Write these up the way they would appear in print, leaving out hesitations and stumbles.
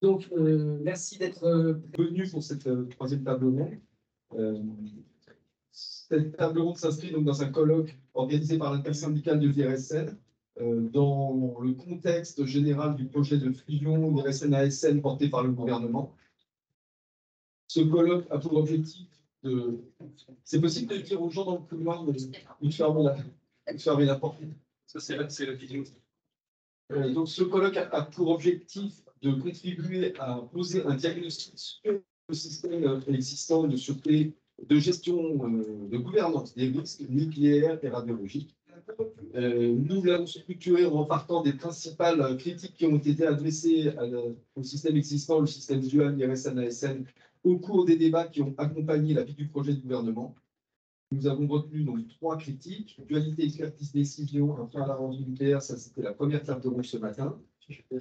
Donc, merci d'être venu pour cette troisième table ronde. Cette table ronde s'inscrit donc dans un colloque organisé par l'intersyndicale de l'IRSN dans le contexte général du projet de fusion IRSN-ASN porté par le gouvernement. Ce colloque a pour objectif de... C'est possible de dire aux gens dans le couloir de fermer la porte. Ça, c'est la vidéo. Donc, ce colloque a pour objectif de contribuer à poser un diagnostic sur le système existant de sûreté, de gestion, de gouvernance des risques nucléaires et radiologiques. Nous l'avons structuré en partant des principales critiques qui ont été adressées au système existant, le système dual IRSN-ASN, au cours des débats qui ont accompagné la vie du projet de gouvernement. Nous avons retenu donc 3 critiques: dualité, expertise, décision, un frein à la rendu nucléaire, ça c'était la première table ronde ce matin.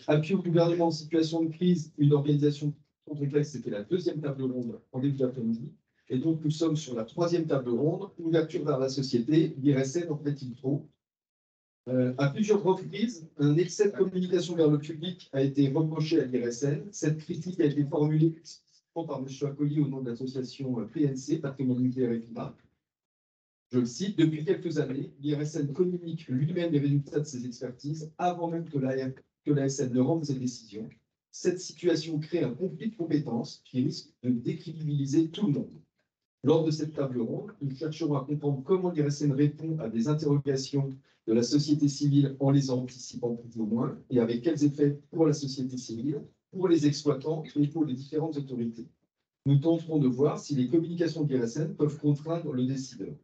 Appui au gouvernement en situation de crise, une organisation complexe, c'était la deuxième table ronde en début d'après-midi. Et donc nous sommes sur la 3e table ronde, ouverture vers la société, l'IRSN en fait-il trop. À plusieurs reprises, un excès de communication vers le public a été reproché à l'IRSN. Cette critique a été formulée par M. Accoli au nom de l'association PNC, Patrimoine nucléaire et climat. Je le cite: depuis quelques années, l'IRSN communique lui-même les résultats de ses expertises avant même que l'ASN ne rende ses décisions. Cette situation crée un conflit de compétences qui risque de décrédibiliser tout le monde. Lors de cette table ronde, nous chercherons à comprendre comment l'IRSN répond à des interrogations de la société civile en les anticipant plus ou moins, et avec quels effets pour la société civile, pour les exploitants et pour les différentes autorités. Nous tenterons de voir si les communications de l'IRSN peuvent contraindre le décideur.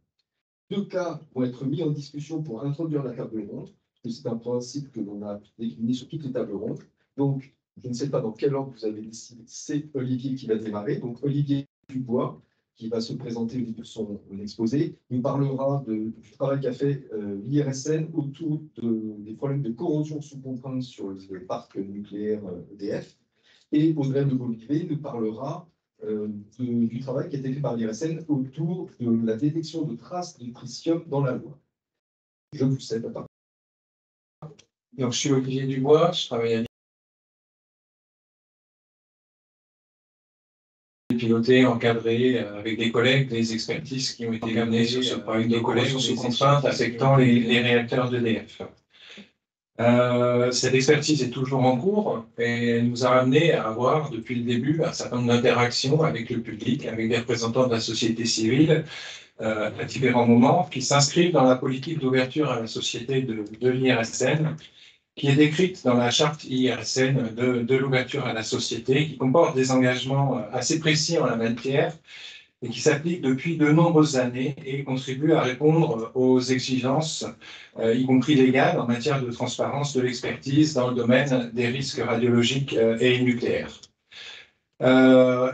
2 cas vont être mis en discussion pour introduire la table ronde. C'est un principe que l'on a décliné sur toutes les tables rondes. Donc, je ne sais pas dans quel ordre vous avez décidé. C'est Olivier qui va démarrer. Donc, Olivier Dubois, qui va se présenter de son exposé, nous parlera du travail qu'a fait l'IRSN autour des problèmes de corrosion sous contrainte sur le parc nucléaire EDF. Et Audrey Le Bolivet nous parlera du travail qui a été fait par l'IRSN autour de la détection de traces de tritium dans la loi. Je vous cède la parole. Donc, je suis Olivier Dubois, je travaille à piloter, encadrer avec des collègues des expertises qui ont été menées sur ce problème de corrosion sous contrainte affectant les réacteurs d'EDF. Cette expertise est toujours en cours et elle nous a amené à avoir depuis le début un certain nombre d'interactions avec le public, avec des représentants de la société civile à différents moments qui s'inscrivent dans la politique d'ouverture à la société de l'IRSN, qui est décrite dans la charte IRSN de l'ouverture à la société, qui comporte des engagements assez précis en la matière et qui s'applique depuis de nombreuses années et contribue à répondre aux exigences, y compris légales, en matière de transparence de l'expertise dans le domaine des risques radiologiques et nucléaires.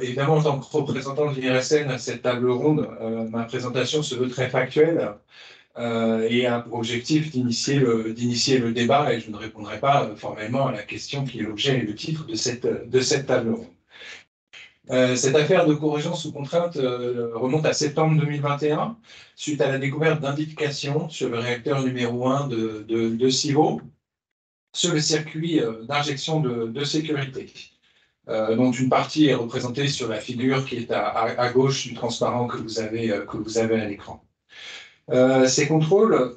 Évidemment, en tant que représentant de l'IRSN à cette table ronde, ma présentation se veut très factuelle et a pour objectif d'initier le débat, et je ne répondrai pas formellement à la question qui est l'objet et le titre de cette table ronde. Cette affaire de corrosion sous contrainte remonte à septembre 2021, suite à la découverte d'indications sur le réacteur numéro 1 de Civaux, sur le circuit d'injection de sécurité, dont une partie est représentée sur la figure qui est à gauche du transparent que vous avez à l'écran. Ces contrôles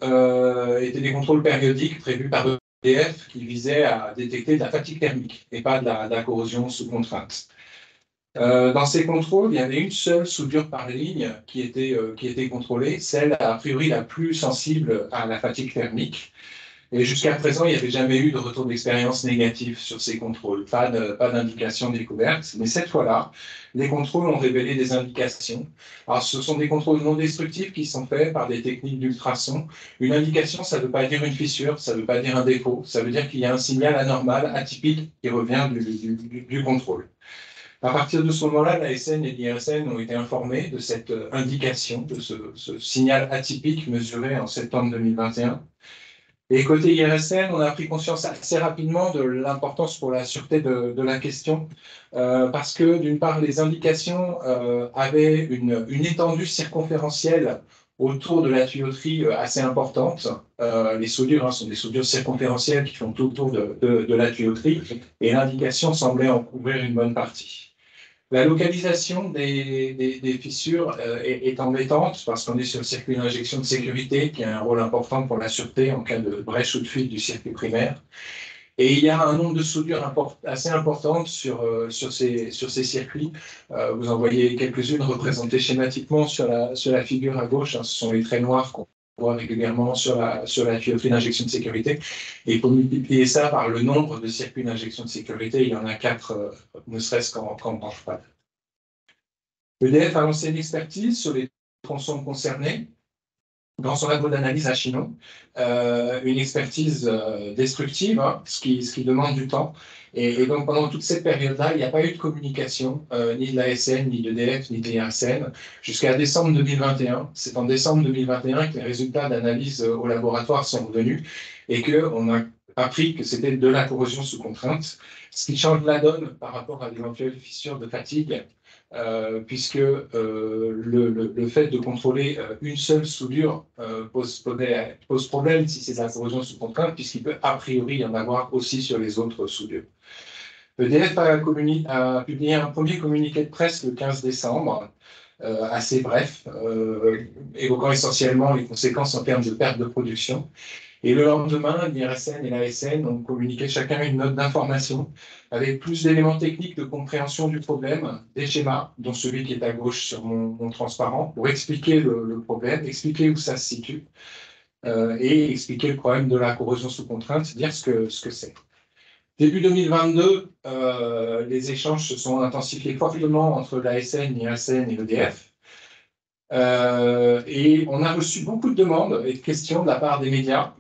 étaient des contrôles périodiques prévus par EDF qui visaient à détecter de la fatigue thermique et pas de la corrosion sous contrainte. Dans ces contrôles, il y avait une seule soudure par ligne qui était contrôlée, celle a priori la plus sensible à la fatigue thermique. Et jusqu'à présent, il n'y avait jamais eu de retour d'expérience négatif sur ces contrôles, pas d'indication découverte. Mais cette fois-là, les contrôles ont révélé des indications. Alors, ce sont des contrôles non destructifs qui sont faits par des techniques d'ultrasons. Une indication, ça ne veut pas dire une fissure, ça ne veut pas dire un défaut, ça veut dire qu'il y a un signal anormal, atypique, qui revient du contrôle. À partir de ce moment-là, l'ASN et l'IRSN ont été informés de cette indication, de ce signal atypique mesuré en septembre 2021. Et côté IRSN, on a pris conscience assez rapidement de l'importance pour la sûreté de la question, parce que d'une part, les indications avaient une étendue circonférentielle autour de la tuyauterie assez importante. Les soudures sont des soudures circonférentielles qui font tout autour de la tuyauterie, et l'indication semblait en couvrir une bonne partie. La localisation des fissures est embêtante parce qu'on est sur le circuit d'injection de sécurité qui a un rôle important pour la sûreté en cas de brèche ou de fuite du circuit primaire. Et il y a un nombre de soudures assez importantes sur ces circuits. Vous en voyez quelques-unes représentées schématiquement sur la figure à gauche. Ce sont les traits noirs qu'on voit régulièrement sur la tuyauterie d'injection de sécurité. Et pour multiplier ça par le nombre de circuits d'injection de sécurité, il y en a 4, ne serait-ce qu'en branche pâte. EDF a lancé une expertise sur les tronçons concernés dans son labo d'analyse à Chinon, une expertise destructive, ce qui demande du temps. Et donc, pendant toute cette période-là, il n'y a pas eu de communication, ni de l'ASN, ni d'EDF, ni de l'IRSN, jusqu'à décembre 2021. C'est en décembre 2021 que les résultats d'analyse au laboratoire sont revenus et qu'on a appris que c'était de la corrosion sous contrainte, ce qui change la donne par rapport à d'éventuelles fissures de fatigue. Puisque le fait de contrôler une seule soudure pose problème si c'est de la corrosion sous contrainte, puisqu'il peut a priori y en avoir aussi sur les autres soudures. EDF a publié un premier communiqué de presse le 15 décembre, assez bref, évoquant essentiellement les conséquences en termes de perte de production. Et le lendemain, l'IRSN et l'ASN ont communiqué chacun une note d'information avec plus d'éléments techniques de compréhension du problème, des schémas, dont celui qui est à gauche sur mon transparent, pour expliquer le problème, expliquer où ça se situe, et expliquer le problème de la corrosion sous contrainte, dire ce que c'est. Début 2022, les échanges se sont intensifiés fortement entre l'ASN, l'IRSN et l'EDF. Et on a reçu beaucoup de demandes et de questions de la part des médias,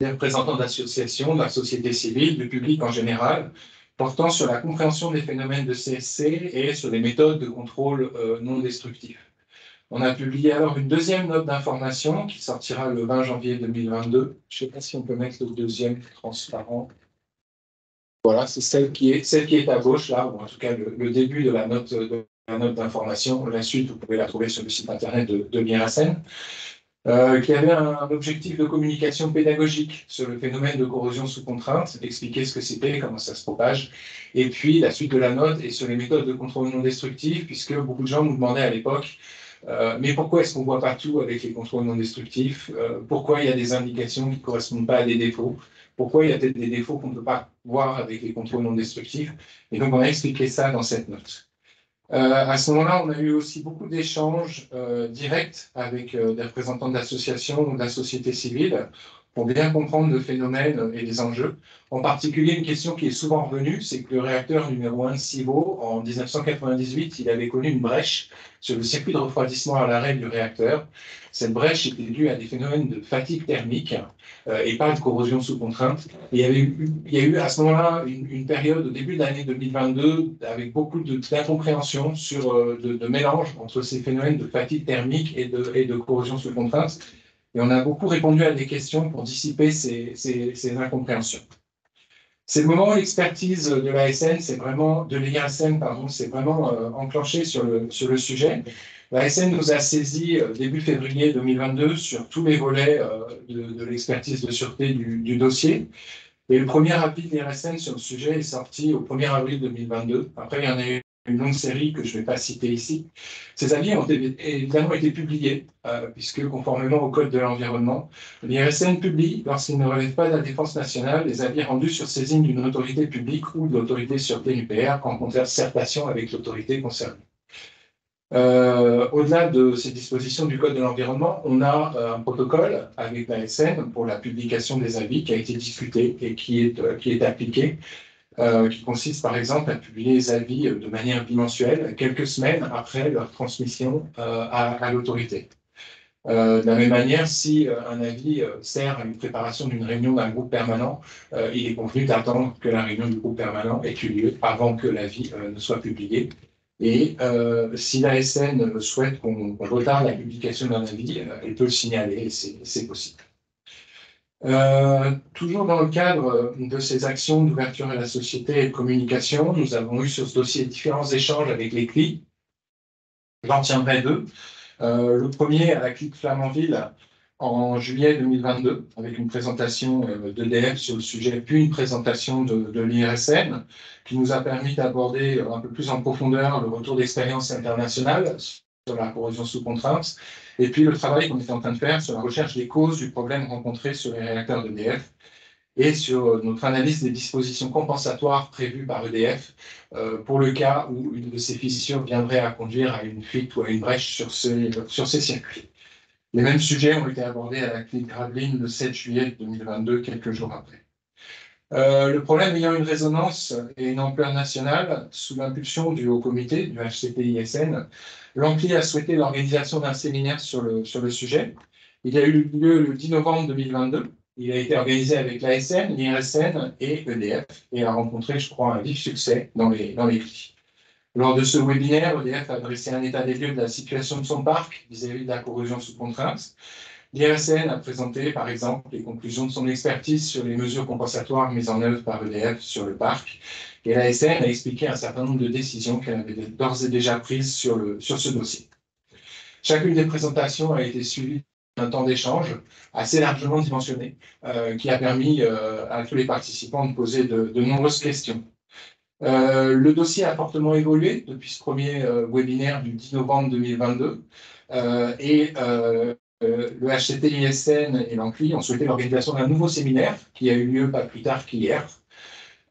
des représentants d'associations, de la société civile, du public en général, portant sur la compréhension des phénomènes de CSC et sur les méthodes de contrôle non destructifs. On a publié alors une deuxième note d'information qui sortira le 20 janvier 2022. Je ne sais pas si on peut mettre le deuxième transparent. Voilà, c'est celle qui est à gauche, là, ou en tout cas le début de la note d'information. La suite, vous pouvez la trouver sur le site internet de l'IRSN. Qui avait un objectif de communication pédagogique sur le phénomène de corrosion sous contrainte, expliquer ce que c'était, comment ça se propage, et puis la suite de la note est sur les méthodes de contrôle non destructif, puisque beaucoup de gens nous demandaient à l'époque mais pourquoi est-ce qu'on ne voit pas tout avec les contrôles non destructifs, pourquoi il y a des indications qui ne correspondent pas à des défauts, pourquoi il y a peut-être des défauts qu'on ne peut pas voir avec les contrôles non destructifs, et donc on a expliqué ça dans cette note. À ce moment-là, on a eu aussi beaucoup d'échanges directs avec des représentants d'associations ou de la société civile pour bien comprendre le phénomène et les enjeux. En particulier, une question qui est souvent revenue, c'est que le réacteur numéro 1 de Civaux, en 1998, il avait connu une brèche sur le circuit de refroidissement à l'arrêt du réacteur. Cette brèche était due à des phénomènes de fatigue thermique et pas de corrosion sous contrainte. Et il y a eu à ce moment-là une période au début de l'année 2022 avec beaucoup d'incompréhension sur de mélange entre ces phénomènes de fatigue thermique et de corrosion sous contrainte. Et on a beaucoup répondu à des questions pour dissiper ces incompréhensions. C'est le moment où l'expertise de l'ASN, de l'IRSN, c'est vraiment enclenché sur le sujet. L'ASN nous a saisi début février 2022 sur tous les volets de l'expertise de sûreté du dossier. Et le premier avis de l'IRSN sur le sujet est sorti au 1er avril 2022. Après, il y en a eu une longue série que je ne vais pas citer ici. Ces avis ont évidemment été publiés, puisque conformément au Code de l'environnement, l'IRSN publie, lorsqu'il ne relève pas de la défense nationale, les avis rendus sur saisine d'une autorité publique ou de l'autorité de sûreté nucléaire en concertation avec l'autorité concernée. Au-delà de ces dispositions du Code de l'environnement, on a un protocole avec l'ASN pour la publication des avis qui a été discuté et qui est appliqué, qui consiste par exemple à publier les avis de manière bimensuelle, quelques semaines après leur transmission à l'autorité. De la même manière, si un avis sert à une préparation d'une réunion d'un groupe permanent, il est convenu d'attendre que la réunion du groupe permanent ait eu lieu avant que l'avis ne soit publié. Et si l'ASN souhaite qu'on retarde la publication d'un avis, elle peut le signaler, c'est possible. Toujours dans le cadre de ces actions d'ouverture à la société et de communication, nous avons eu sur ce dossier différents échanges avec les CLI. J'en tiendrai deux. Le premier à la CLIC Flamanville en juillet 2022, avec une présentation d'EDF sur le sujet, puis une présentation de l'IRSN, qui nous a permis d'aborder un peu plus en profondeur le retour d'expérience internationale sur la corrosion sous contrainte, et puis le travail qu'on était en train de faire sur la recherche des causes du problème rencontré sur les réacteurs d'EDF, et sur notre analyse des dispositions compensatoires prévues par EDF pour le cas où une de ces fissures viendrait à conduire à une fuite ou à une brèche sur ces circuits. Les mêmes sujets ont été abordés à la CLIC Gravelines le 7 juillet 2022, quelques jours après. Le problème ayant une résonance et une ampleur nationale, sous l'impulsion du Haut Comité, du HCT-ISN, l'ANCLI a souhaité l'organisation d'un séminaire sur le sujet. Il a eu lieu le 10 novembre 2022. Il a été organisé avec l'ASN, l'IRSN et EDF et a rencontré, je crois, un vif succès dans les prix. Lors de ce webinaire, EDF a dressé un état des lieux de la situation de son parc vis-à-vis de la corrosion sous contrainte. L'IRSN a présenté, par exemple, les conclusions de son expertise sur les mesures compensatoires mises en œuvre par EDF sur le parc. Et l'ASN a expliqué un certain nombre de décisions qu'elle avait d'ores et déjà prises sur ce dossier. Chacune des présentations a été suivie d'un temps d'échange assez largement dimensionné, qui a permis à tous les participants de poser de nombreuses questions. Le dossier a fortement évolué depuis ce premier webinaire du 10 novembre 2022 le HCT-ISN et l'ANCLI ont souhaité l'organisation d'un nouveau séminaire qui a eu lieu pas plus tard qu'hier.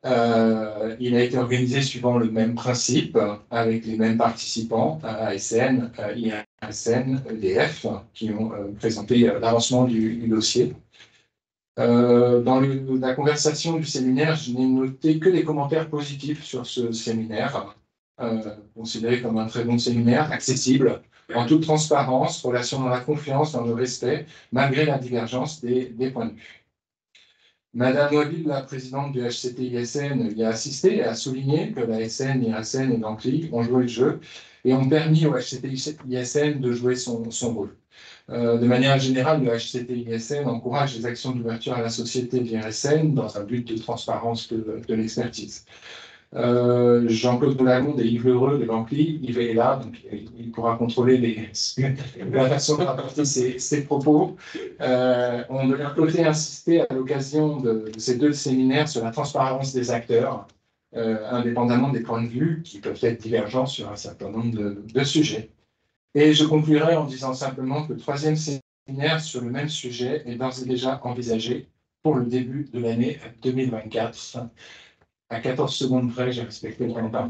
Il a été organisé suivant le même principe, avec les mêmes participants, ASN, IRSN, EDF, qui ont présenté l'avancement du dossier. Dans la conversation du séminaire, je n'ai noté que des commentaires positifs sur ce séminaire, considéré comme un très bon séminaire, accessible, en toute transparence, relation dans la confiance, dans le respect, malgré la divergence des points de vue. Madame Wabil, la présidente du HCT-ISN, y a assisté et a souligné que la SN, l'IRSN et l'ANCLI ont joué le jeu et ont permis au HCT-ISN de jouer son rôle. De manière générale, le HCT-ISN encourage les actions d'ouverture à la société de l'IRSN dans un but de transparence de l'expertise. Jean-Claude Boulalonde et Yves Lheureux de l'ANCLI, Yves est là, donc il pourra contrôler la façon de rapporter ses propos. On de leur côté insisté à l'occasion de ces deux séminaires sur la transparence des acteurs, indépendamment des points de vue qui peuvent être divergents sur un certain nombre de sujets. Et je conclurai en disant simplement que le troisième séminaire sur le même sujet est d'ores et déjà envisagé pour le début de l'année 2024. À 14 secondes près, j'ai respecté le temps par.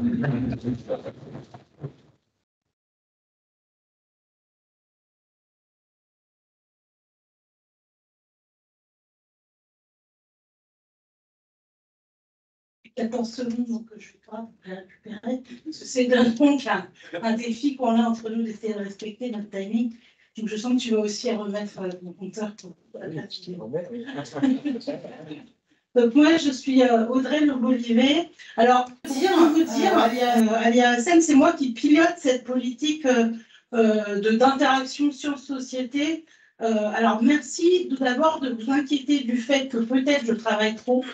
Secondes, donc je ne vais pas récupérer. Parce que c'est donc un défi qu'on a entre nous d'essayer de respecter notre timing. Donc je sens que tu vas aussi remettre mon compteur pour la vidéo. Donc moi, je suis Audrey Lebolivet. Alors, on peut dire, à l'IRSN, c'est moi qui pilote cette politique d'interaction sur-société. Alors, merci tout d'abord de vous inquiéter du fait que peut-être je travaille trop.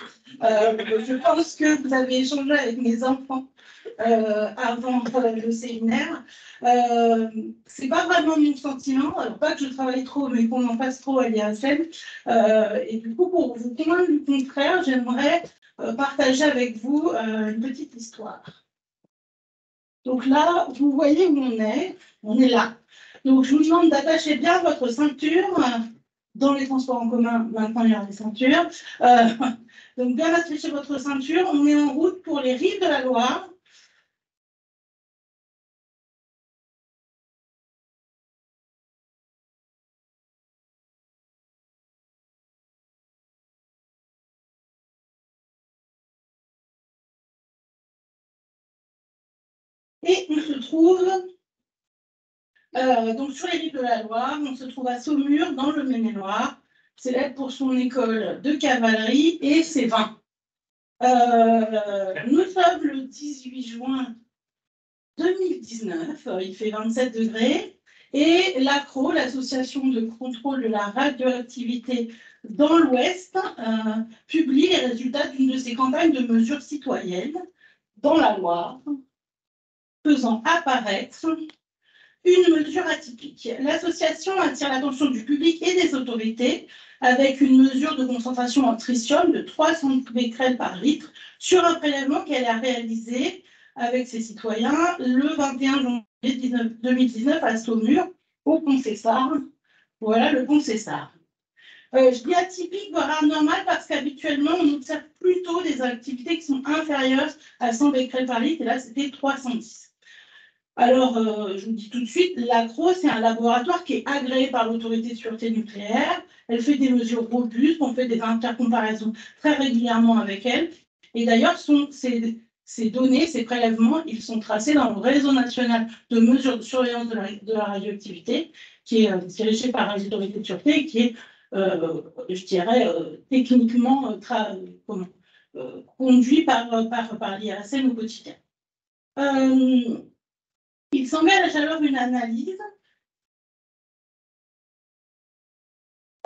Je pense que vous avez échangé avec mes enfants avant le séminaire. C'est pas vraiment mon sentiment, alors pas que je travaille trop, mais qu'on en fasse trop à l'IRSN. Et du coup, pour vous convaincre du contraire, j'aimerais partager avec vous une petite histoire. Donc là, vous voyez où on est là. Donc je vous demande d'attacher bien votre ceinture. Dans les transports en commun, maintenant il y a des ceintures. Donc bien attacher votre ceinture. On est en route pour les rives de la Loire. Et on se trouve donc sur les rives de la Loire, on se trouve à Saumur, dans le Maine-et-Loire, célèbre pour son école de cavalerie et ses vins. Nous sommes le 18 juin 2019, il fait 27 degrés, et l'ACRO, l'Association de contrôle de la radioactivité dans l'Ouest, publie les résultats d'une de ses campagnes de mesures citoyennes dans la Loire, faisant apparaître une mesure atypique. L'association attire l'attention du public et des autorités avec une mesure de concentration en tritium de 300 becquerels par litre sur un prélèvement qu'elle a réalisé avec ses citoyens le 21 janvier 2019 à Saumur, au Pont Cessard. Voilà le Pont Cessard. Je dis atypique, voire anormal, parce qu'habituellement, on observe plutôt des activités qui sont inférieures à 100 becquerels par litre, et là, c'était 310. Alors, je vous dis tout de suite, l'ACRO, c'est un laboratoire qui est agréé par l'autorité de sûreté nucléaire. Elle fait des mesures robustes, on fait des intercomparaisons très régulièrement avec elle. Et d'ailleurs, ces données, ces prélèvements, ils sont tracés dans le réseau national de mesures de surveillance de la radioactivité, qui est dirigé par les autorités de sûreté et qui est, je dirais, techniquement conduit par l'IRSN au quotidien. Il s'engage alors une analyse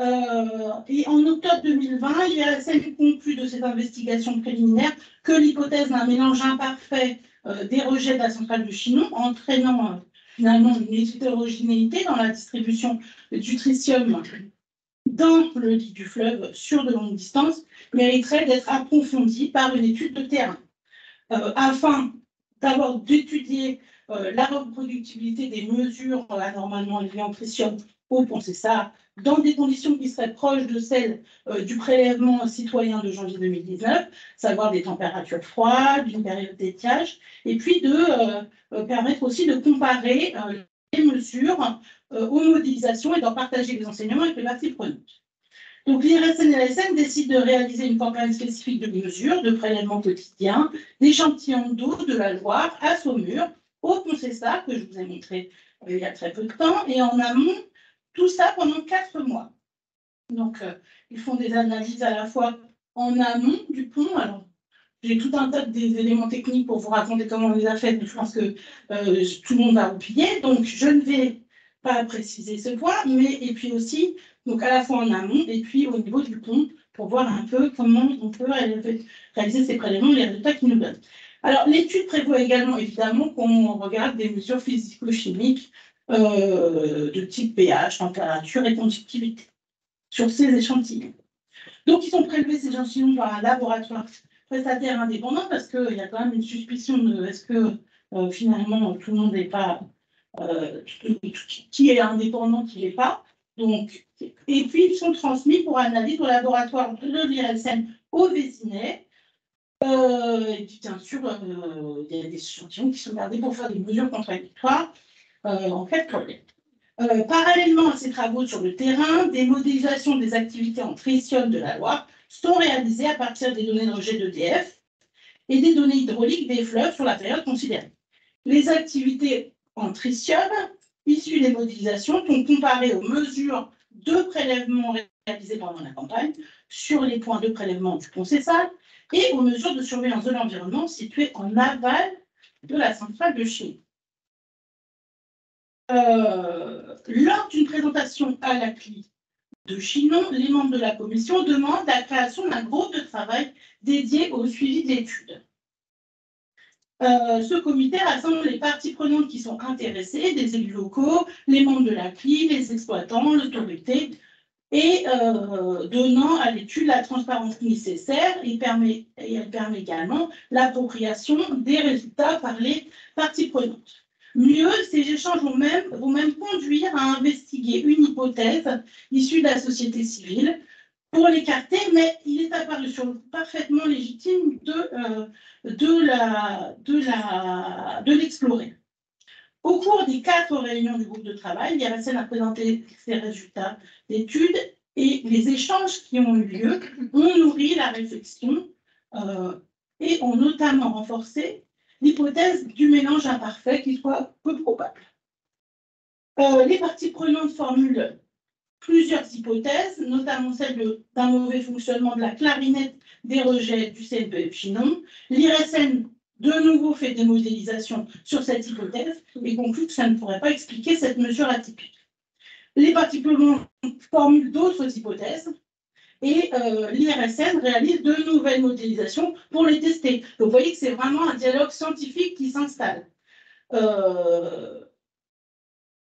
et en octobre 2020, l'IRSN conclut de cette investigation préliminaire que l'hypothèse d'un mélange imparfait des rejets de la centrale de Chinon, entraînant finalement une hétérogénéité dans la distribution du tritium dans le lit du fleuve sur de longues distances, mériterait d'être approfondie par une étude de terrain, afin d'abord d'étudier la reproductibilité des mesures anormalement élevées en tritium au Pont Cessard dans des conditions qui seraient proches de celles du prélèvement citoyen de janvier 2019, savoir des températures froides, d'une période d'étiage, et puis de permettre aussi de comparer les mesures aux modélisations et d'en partager les enseignements avec les parties prenantes. Donc l'IRSN et l'ASN décident de réaliser une campagne spécifique de mesures, de prélèvements quotidiens, d'échantillons d'eau de la Loire à Saumur, au Pont Cessard, que je vous ai montré il y a très peu de temps, et en amont, tout ça pendant 4 mois. Donc, ils font des analyses à la fois en amont du pont. Alors, j'ai tout un tas d'éléments techniques pour vous raconter comment on les a fait, mais je pense que tout le monde a oublié. Donc, je ne vais pas préciser ce point, mais et puis aussi, donc à la fois en amont et puis au niveau du pont, pour voir un peu comment on peut réaliser ces prélèvements et les résultats qu'ils nous donnent. Alors, l'étude prévoit également, évidemment, qu'on regarde des mesures physico-chimiques de type pH, température et conductivité sur ces échantillons. Donc, ils sont prélevés, ces échantillons, par un laboratoire prestataire indépendant, parce qu'il y a quand même une suspicion de est-ce que finalement tout le monde n'est pas, qui est indépendant, qui n'est pas. Donc, et puis, ils sont transmis pour analyse au laboratoire de l'IRSN au Vésinet. Et puis, bien sûr, il y a des échantillons qui sont gardés pour faire des mesures contradictoires en cas de problème. Parallèlement à ces travaux sur le terrain, des modélisations des activités en tritium de la Loire sont réalisées à partir des données de rejet d'EDF et des données hydrauliques des fleuves sur la période considérée. Les activités en tritium issues des modélisations sont comparées aux mesures de prélèvement réalisées pendant la campagne sur les points de prélèvement du Pont Cessard et aux mesures de surveillance de l'environnement situées en aval de la centrale de Chinon. Lors d'une présentation à la CLI de Chinon, les membres de la commission demandent la création d'un groupe de travail dédié au suivi de l'étude. Ce comité rassemble les parties prenantes qui sont intéressées, des élus locaux, les membres de la CLI, les exploitants, l'autorité, et donnant à l'étude la transparence nécessaire. Elle permet également l'appropriation des résultats par les parties prenantes. Mieux, ces échanges vont même conduire à investiguer une hypothèse issue de la société civile pour l'écarter, mais il est apparu parfaitement légitime de l'explorer. Au cours des 4 réunions du groupe de travail, l'IRSN a présenté ses résultats d'études et les échanges qui ont eu lieu ont nourri la réflexion et ont notamment renforcé l'hypothèse du mélange imparfait qui soit peu probable. Les parties prenantes formulent plusieurs hypothèses, notamment celle d'un mauvais fonctionnement de la clarinette des rejets du CNPF Chinon. L'IRSN, de nouveau, fait des modélisations sur cette hypothèse et conclut que ça ne pourrait pas expliquer cette mesure atypique. Les parties prenantes formulent d'autres hypothèses et l'IRSN réalise de nouvelles modélisations pour les tester. Donc, vous voyez que c'est vraiment un dialogue scientifique qui s'installe.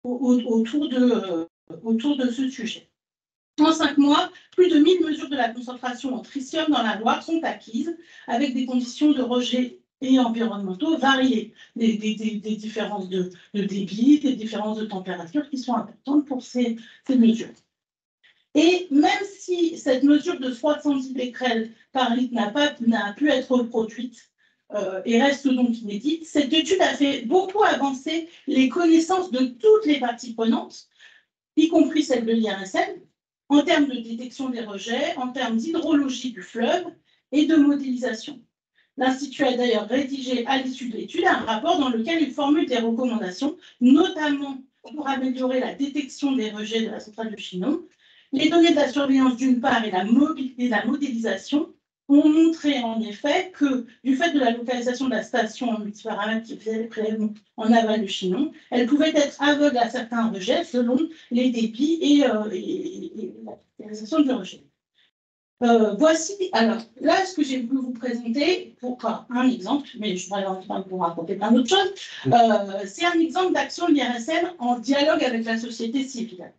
autour de ce sujet. En 5 mois, plus de 1000 mesures de la concentration en tritium dans la Loire sont acquises, avec des conditions de rejet et environnementaux variés, des différences de débit, des différences de température qui sont importantes pour ces mesures. Et même si cette mesure de 70 becquerels par litre n'a pu être reproduite et reste donc inédite, cette étude a fait beaucoup avancer les connaissances de toutes les parties prenantes, y compris celles de l'IRSN, en termes de détection des rejets, en termes d'hydrologie du fleuve et de modélisation. L'Institut a d'ailleurs rédigé à l'issue de l'étude un rapport dans lequel il formule des recommandations, notamment pour améliorer la détection des rejets de la centrale de Chinon. Les données de la surveillance d'une part et la modélisation ont montré en effet que, du fait de la localisation de la station en multiparamètres qui faisait prélèvement en aval de Chinon, elle pouvait être aveugle à certains rejets selon les débits et la localisation du rejet. Voici, alors là, ce que j'ai voulu vous présenter pour un exemple, mais je pourrais vous raconter plein d'autres choses. C'est un exemple d'action de l'IRSN en dialogue avec la société civile.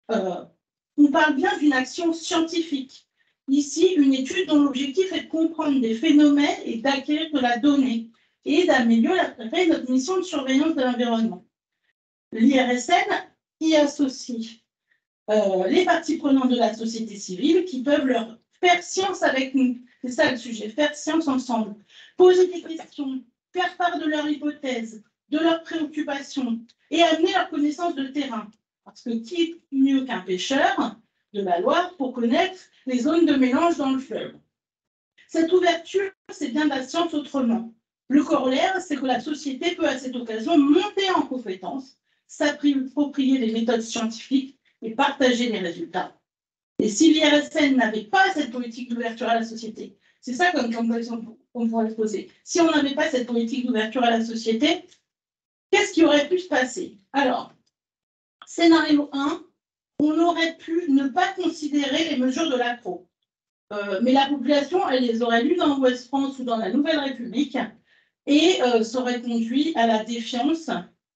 On parle bien d'une action scientifique. Ici, une étude dont l'objectif est de comprendre des phénomènes et d'acquérir de la donnée et d'améliorer notre mission de surveillance de l'environnement. L'IRSN y associe les parties prenantes de la société civile qui peuvent leur faire science avec nous. C'est ça le sujet, faire science ensemble. Poser des questions, faire part de leurs hypothèses, de leurs préoccupations et amener leur connaissance de terrain. Parce que qui est mieux qu'un pêcheur de la Loire pour connaître les zones de mélange dans le fleuve? Cette ouverture, c'est bien de la science autrement. Le corollaire, c'est que la société peut à cette occasion monter en compétence, s'approprier les méthodes scientifiques et partager les résultats. Et si l'IRSN n'avait pas cette politique d'ouverture à la société, c'est ça comme question qu'on pourrait se poser. Si on n'avait pas cette politique d'ouverture à la société, qu'est-ce qui aurait pu se passer? Alors, scénario 1, on aurait pu ne pas considérer les mesures de l'ACRO. Mais la population, elle les aurait lues dans Ouest France ou dans la Nouvelle République et ça aurait conduit à la défiance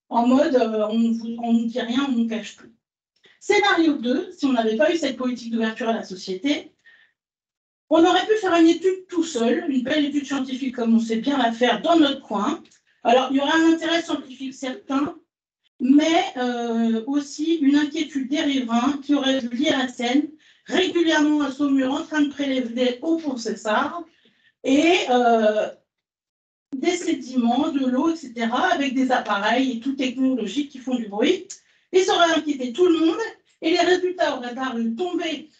en mode on ne nous dit rien, on nous cache tout. Scénario 2, si on n'avait pas eu cette politique d'ouverture à la société, on aurait pu faire une étude tout seul, une belle étude scientifique comme on sait bien la faire dans notre coin. Alors, il y aurait un intérêt scientifique certain, mais aussi une inquiétude des riverains qui auraient vu l'IRSN régulièrement à Saumur en train de prélever au pont Cessard et des sédiments, de l'eau, etc., avec des appareils et tout technologiques qui font du bruit. Et ça aurait inquiété tout le monde et les résultats auraient paru tomber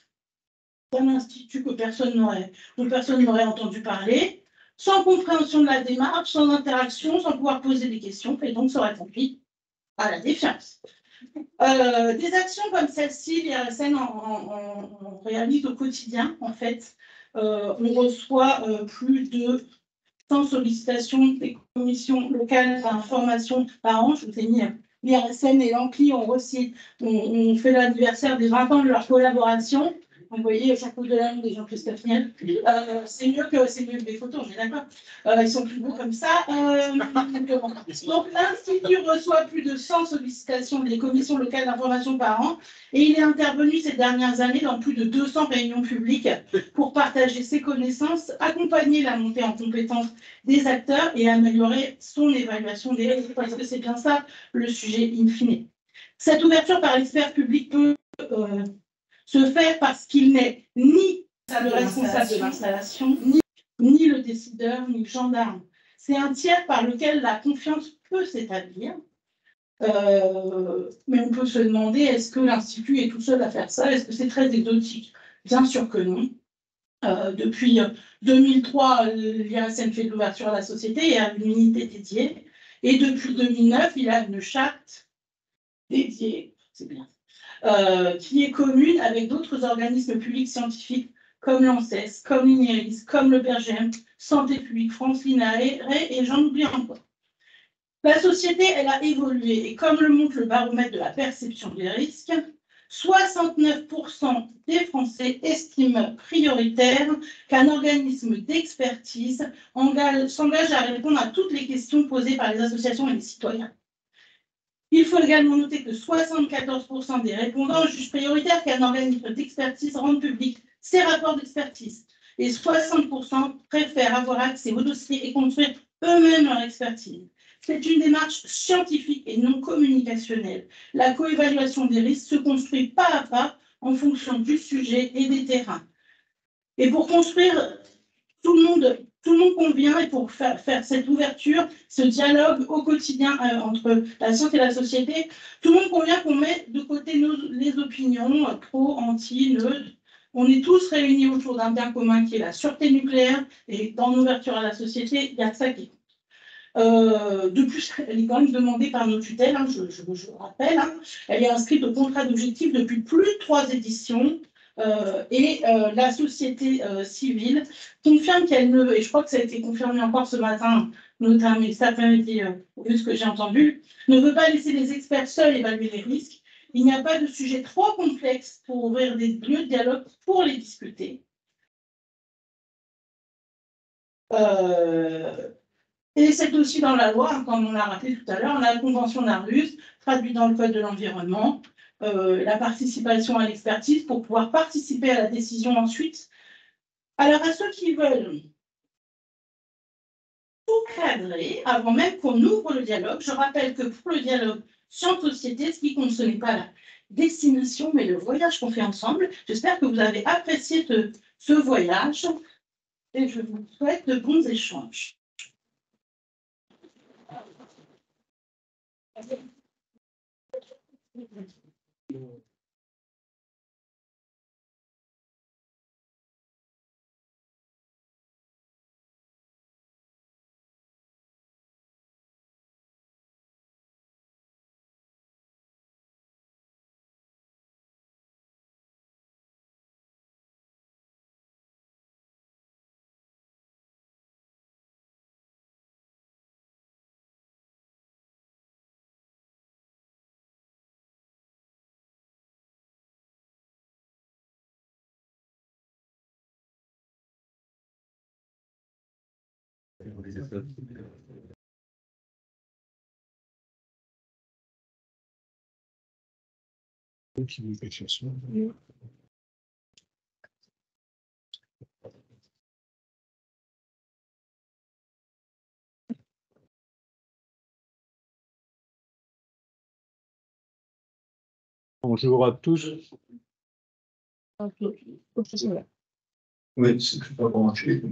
d'un institut que personne n'aurait entendu parler, sans compréhension de la démarche, sans interaction, sans pouvoir poser des questions, et donc ça aurait conduit à la défiance. Des actions comme celle-ci, l'IRSN en réalise au quotidien, en fait. On reçoit plus de 100 sollicitations des commissions locales d'information par an. Je vous ai mis l'IRSN et l'ANCLI ont fait l'anniversaire des 20 ans de leur collaboration. Vous voyez, chaque coup de l'âme des Jean-Christophe Niel. C'est mieux que des photos, on est d'accord. Ils sont plus beaux comme ça. Donc, l'Institut reçoit plus de 100 sollicitations des commissions locales d'information par an et il est intervenu ces dernières années dans plus de 200 réunions publiques pour partager ses connaissances, accompagner la montée en compétences des acteurs et améliorer son évaluation des risques, parce que c'est bien ça le sujet in fine. Cette ouverture par l'expert public peut se faire parce qu'il n'est ni le responsable de l'installation, ni le décideur, ni le gendarme. C'est un tiers par lequel la confiance peut s'établir. Mais on peut se demander, est-ce que l'Institut est tout seul à faire ça? Est-ce que c'est très exotique? Bien sûr que non. Depuis 2003, l'IRSN fait de l'ouverture à la société et a une unité dédiée. Et depuis 2009, il a une charte dédiée, c'est bien, qui est commune avec d'autres organismes publics scientifiques comme l'ANSES, comme l'INERIS, comme le BRGM, Santé publique France, l'INAE, et j'en oublie encore. La société, elle a évolué et comme le montre le baromètre de la perception des risques, 69% des Français estiment prioritaire qu'un organisme d'expertise s'engage à répondre à toutes les questions posées par les associations et les citoyens. Il faut également noter que 74% des répondants jugent prioritaire qu'un organisme d'expertise rende public ses rapports d'expertise. Et 60% préfèrent avoir accès aux dossiers et construire eux-mêmes leur expertise. C'est une démarche scientifique et non communicationnelle. La coévaluation des risques se construit pas à pas en fonction du sujet et des terrains. Et pour construire, tout le monde convient, et pour faire cette ouverture, ce dialogue au quotidien entre la science et la société, tout le monde convient qu'on met de côté les opinions pro, anti, neutres. On est tous réunis autour d'un bien commun qui est la sûreté nucléaire, et dans l'ouverture à la société, il y a ça qui compte. De plus, elle est quand même demandée par nos tutelles, hein, je rappelle. Hein, elle est inscrite au contrat d'objectif depuis plus de 3 éditions. La société civile confirme qu'elle ne, et je crois que ça a été confirmé encore ce matin, notamment cet après-midi, vu ce que j'ai entendu, ne veut pas laisser les experts seuls évaluer les risques. Il n'y a pas de sujet trop complexe pour ouvrir des lieux de dialogue pour les discuter. Et c'est aussi dans la loi, hein, comme on l'a rappelé tout à l'heure, la Convention d'Aarhus, traduite dans le Code de l'environnement, la participation à l'expertise pour pouvoir participer à la décision ensuite. Alors, à ceux qui veulent tout cadrer, avant même qu'on ouvre le dialogue, je rappelle que pour le dialogue science-société, ce qui compte, ce n'est pas la destination, mais le voyage qu'on fait ensemble. J'espère que vous avez apprécié ce voyage et je vous souhaite de bons échanges. Bonjour à tous. Oui, c'est pas branché.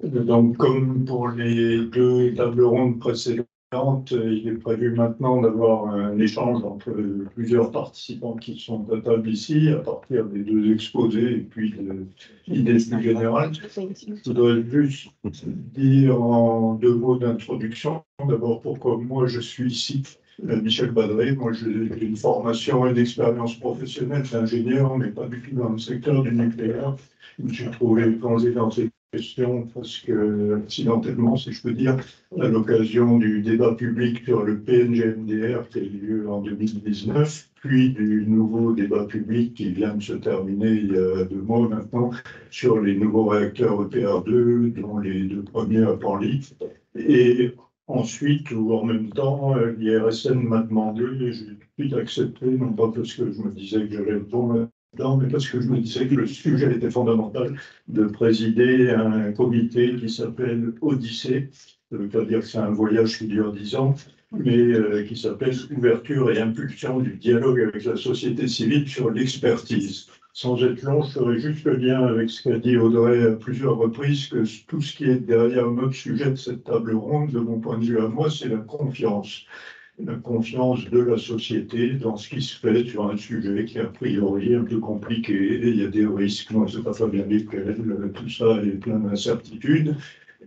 Donc, comme pour les 2 tables rondes précédentes, il est prévu maintenant d'avoir un échange entre plusieurs participants qui sont à table ici, à partir des 2 exposés et puis de l'idée plus générale. Je voudrais juste dire en 2 mots d'introduction, d'abord pourquoi moi je suis ici. Michel Badré, moi j'ai une formation et une expérience professionnelle d'ingénieur, mais pas du tout dans le secteur du nucléaire. Je me suis trouvé plongé dans ces questions parce que, accidentellement, si je peux dire, à l'occasion du débat public sur le PNGMDR qui a eu lieu en 2019, puis du nouveau débat public qui vient de se terminer il y a 2 mois maintenant sur les nouveaux réacteurs EPR2, dont les 2 premiers à Penly. Et ensuite, ou en même temps, l'IRSN m'a demandé, et j'ai tout de suite accepté, non pas parce que je me disais que j'allais être bon là-dedans, mais parce que je me disais que le sujet était fondamental, de présider un comité qui s'appelle Odyssée. Ça ne veut pas dire que c'est un voyage qui dure 10 ans, mais qui s'appelle Ouverture et impulsion du dialogue avec la société civile sur l'expertise. Sans être long, je ferai juste le lien avec ce qu'a dit Audrey à plusieurs reprises, que tout ce qui est derrière notre sujet de cette table ronde, de mon point de vue à moi, c'est la confiance. La confiance de la société dans ce qui se fait sur un sujet qui est a priori un peu compliqué, et il y a des risques, on ne sait pas très bien lesquels, tout ça est plein d'incertitudes.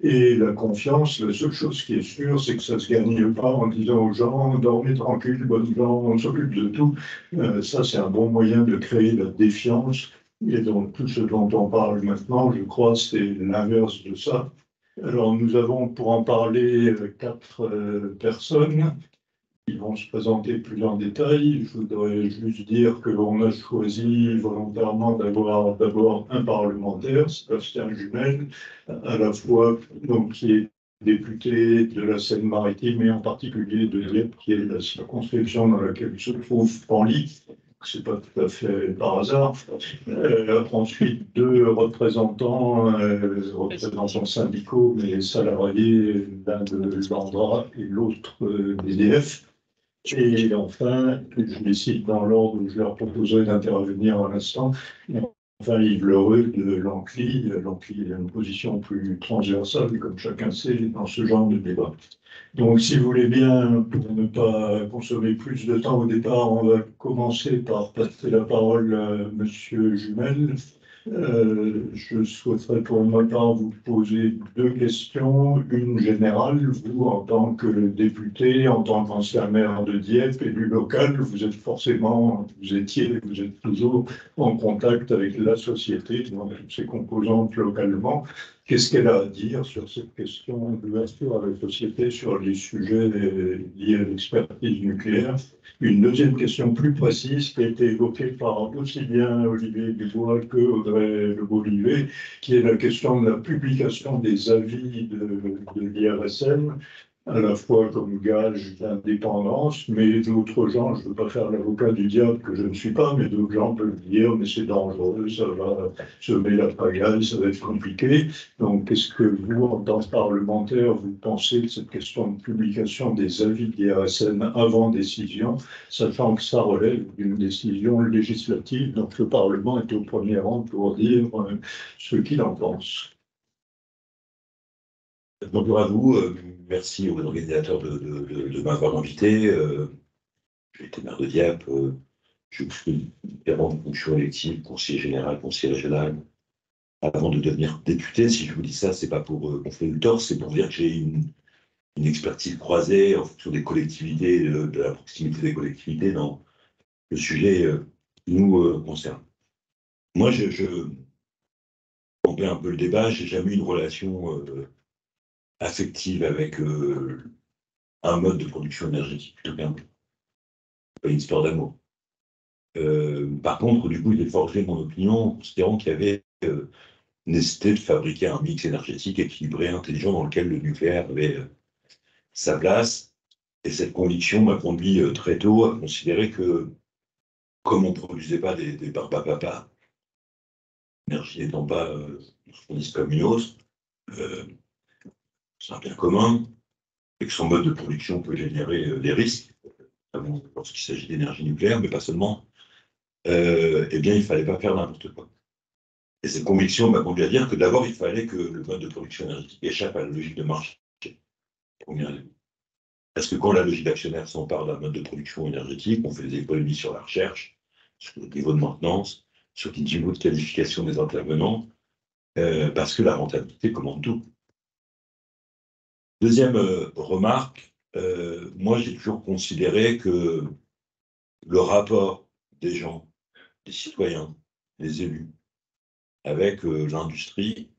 Et la confiance, la seule chose qui est sûre, c'est que ça ne se gagne pas en disant aux gens, dormez tranquille, bonnes gens, on s'occupe de tout. Ça, c'est un bon moyen de créer la défiance. Et donc, tout ce dont on parle maintenant, je crois, c'est l'inverse de ça. Alors, nous avons pour en parler 4 personnes qui vont se présenter plus en détail. Je voudrais juste dire que l'on a choisi volontairement d'avoir d'abord un parlementaire, Sébastien Jumel, à la fois donc, qui est député de la Seine-Maritime et en particulier de Dieppe, qui est la circonscription dans laquelle se trouve Panly. C'est pas tout à fait par hasard. Ensuite, deux représentants syndicaux, mais salariés, l'un de l'Andra et l'autre d'EDF. Et enfin, je les cite dans l'ordre où je leur proposerai d'intervenir à l'instant. Enfin, Yves Lheureux de l'Ancli. L'Ancli a une position plus transversale, comme chacun sait, dans ce genre de débat. Donc, si vous voulez bien, pour ne pas consommer plus de temps au départ, on va commencer par passer la parole à Monsieur Jumel. Je souhaiterais pour ma part vous poser deux questions. Une générale, vous en tant que député, en tant qu'ancien maire de Dieppe, élu local, vous êtes toujours en contact avec la société, dans toutes ses composantes localement. Qu'est-ce qu'elle a à dire sur cette question d'ouverture à la société sur les sujets liés à l'expertise nucléaire? Une deuxième question plus précise qui a été évoquée par aussi bien Olivier Dubois que Audrey Le Beaulivet, qui est la question de la publication des avis de l'IRSN, à la fois comme gage d'indépendance, mais d'autres gens, je ne veux pas faire l'avocat du diable que je ne suis pas, mais d'autres gens peuvent dire, mais c'est dangereux, ça va semer la pagaille, ça va être compliqué. Donc, qu'est-ce que vous, en tant que parlementaire, vous pensez de cette question de publication des avis de l'IRSN avant décision, sachant que ça relève d'une décision législative, donc le Parlement est au premier rang pour dire ce qu'il en pense. Bonjour à vous, merci aux organisateurs de m'avoir invité. J'ai été maire de Dieppe, je suis différentes fonctions électives, conseiller général, conseiller régional. Avant de devenir député, si je vous dis ça, c'est pas pour gonfler le torse, c'est pour dire que j'ai une expertise croisée en fonction des collectivités, de la proximité des collectivités dans le sujet qui nous concerne. Moi, je complète un peu le débat, j'ai jamais eu une relation affective avec un mode de production énergétique plutôt qu'un autre. Pas une histoire d'amour. Par contre, du coup, j'ai forgé mon opinion en considérant qu'il y avait nécessité de fabriquer un mix énergétique équilibré, intelligent, dans lequel le nucléaire avait sa place. Et cette conviction m'a conduit très tôt à considérer que, comme on ne produisait pas des barbapapas, l'énergie n'étant pas ce qu'on dit comme une hausse, c'est un bien commun, et que son mode de production peut générer des risques, lorsqu'il s'agit d'énergie nucléaire, mais pas seulement, eh bien, il ne fallait pas faire n'importe quoi. Et cette conviction m'a conduit à dire que d'abord, il fallait que le mode de production énergétique échappe à la logique de marché. Parce que quand la logique d'actionnaire s'empare d'un mode de production énergétique, on fait des économies sur la recherche, sur le niveau de maintenance, sur le niveau de qualification des intervenants, parce que la rentabilité commande tout. Deuxième remarque, moi j'ai toujours considéré que le rapport des gens, des citoyens, des élus, avec l'industrie,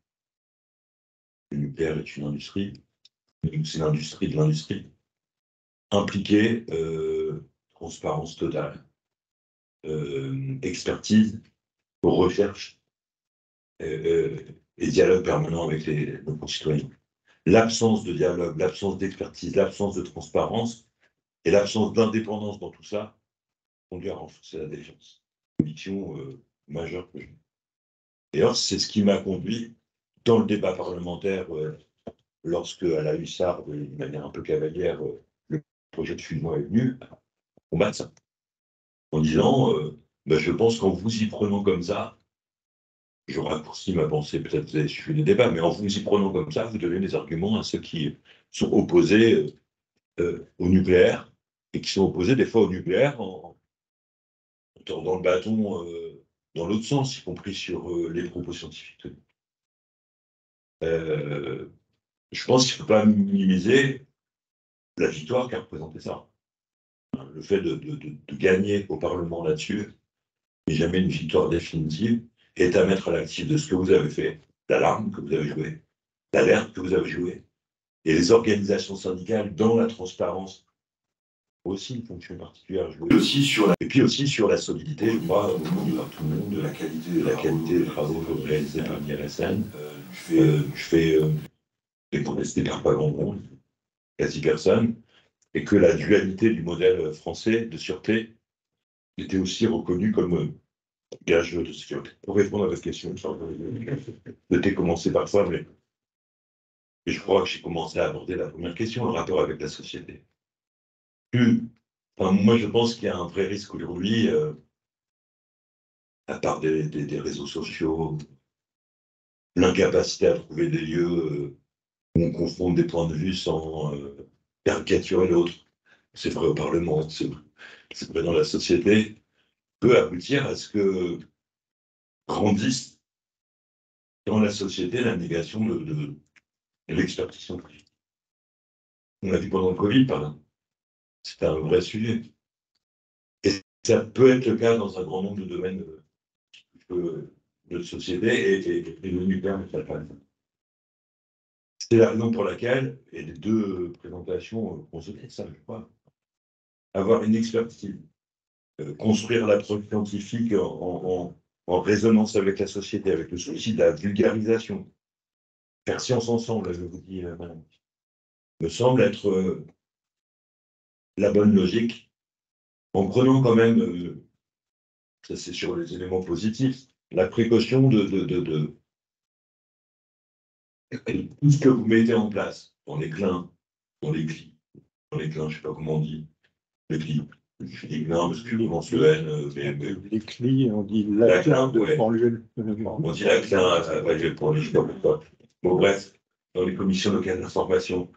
le nucléaire est une industrie, c'est l'industrie de l'industrie, impliquée, transparence totale, expertise, recherche et dialogue permanent avec nos concitoyens. L'absence de dialogue, l'absence d'expertise, l'absence de transparence et l'absence d'indépendance dans tout ça conduit à renforcer la défiance. Conviction majeure que j'ai. D'ailleurs, c'est ce qui m'a conduit dans le débat parlementaire lorsque, à la hussarde, de manière un peu cavalière, le projet de fusion est venu, à combattre ça. En disant, je pense qu'en vous y prenant comme ça, je raccourcis ma pensée, peut-être que vous avez suivi les débats, mais en vous y prenant comme ça, vous donnez des arguments à ceux qui sont opposés au nucléaire, et qui sont opposés des fois au nucléaire en tordant le bâton dans l'autre sens, y compris sur les propos scientifiques. Je pense qu'il ne faut pas minimiser la victoire qu'a représenté ça. Le fait de gagner au Parlement là-dessus n'est jamais une victoire définitive, est à mettre à l'actif de ce que vous avez fait, l'alarme que vous avez jouée, l'alerte que vous avez jouée, et les organisations syndicales dans la transparence aussi une fonction particulière à jouer. Et puis aussi sur la solidité, je crois, au monde par tout le monde, de la qualité des travaux réalisés par l'IRSN. Je fais des contesté par pas grand monde, quasi personne, et que la dualité du modèle français de sûreté était aussi reconnue comme gage de sécurité. Pour répondre à votre question, peut-être commencer par ça, mais je crois que j'ai commencé à aborder la première question, le rapport avec la société. Enfin, moi, je pense qu'il y a un vrai risque aujourd'hui, à part des réseaux sociaux, l'incapacité à trouver des lieux où on confronte des points de vue sans caricaturer l'autre. C'est vrai au Parlement, c'est vrai dans la société, peut aboutir à ce que grandisse dans la société la négation de l'expertise scientifique. On l'a vu pendant le Covid, par exemple. C'est un vrai sujet. Et ça peut être le cas dans un grand nombre de domaines de société et le nucléaire ne fait pas. C'est la raison pour laquelle, et les deux présentations ont souligné ça, je crois, avoir une expertise, construire l'approche scientifique en résonance avec la société, avec le souci de la vulgarisation, faire science ensemble, je vous dis, madame, me semble être la bonne logique, en prenant quand même, ça c'est sur les éléments positifs, la précaution de tout ce que vous mettez en place dans les clins, je ne sais pas comment on dit, les clins. Je dis clin parce que je pense le N, Les CLI, on dit la clin de ouais. banlieue. On dit la clin à Banlieue pour je sais pas pourquoi. Bon, bref, dans les commissions locales d'information,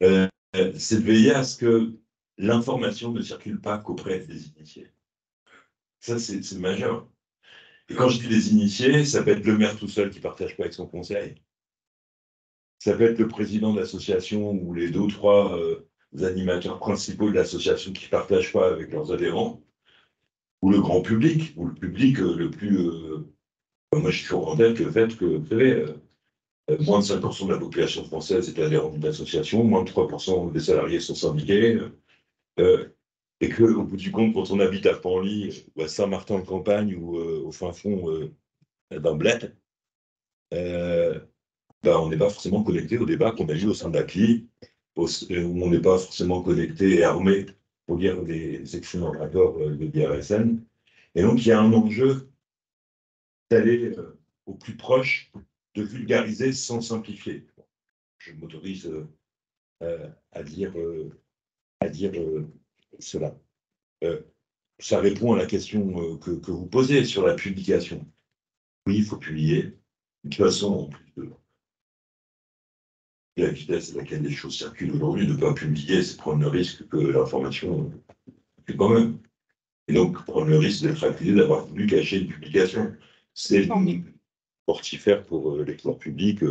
c'est de veiller à ce que l'information ne circule pas qu'auprès des initiés. Ça, c'est majeur. Et quand je dis les initiés, ça peut être le maire tout seul qui ne partage pas avec son conseil. Ça peut être le président de l'association ou les deux ou trois animateurs principaux de l'association qui ne partagent pas avec leurs adhérents, ou le grand public, ou le public le plus... moi, je suis toujours en tête le fait que, vous savez, moins de 5% de la population française est adhérente d'une association, moins de 3% des salariés sont syndiqués, et qu'au bout du compte, quand on habite à Panly, ou à Saint-Martin-en-Campagne, ou au fin fond d'un bled, on n'est pas forcément connecté au débat qu'on a eu au sein de la CLI, où on n'est pas forcément connecté et armé pour lire des excellents rapports de l'IRSN. Et donc, il y a un enjeu d'aller au plus proche, de vulgariser sans simplifier. Je m'autorise à dire cela. Ça répond à la question que vous posez sur la publication. Oui, il faut publier. De toute façon, en plus de la vitesse à laquelle les choses circulent aujourd'hui, ne pas publier, c'est prendre le risque que l'information fait quand même. Et donc, prendre le risque d'être accusé d'avoir voulu cacher une publication. C'est mortifère pour les pouvoirs publics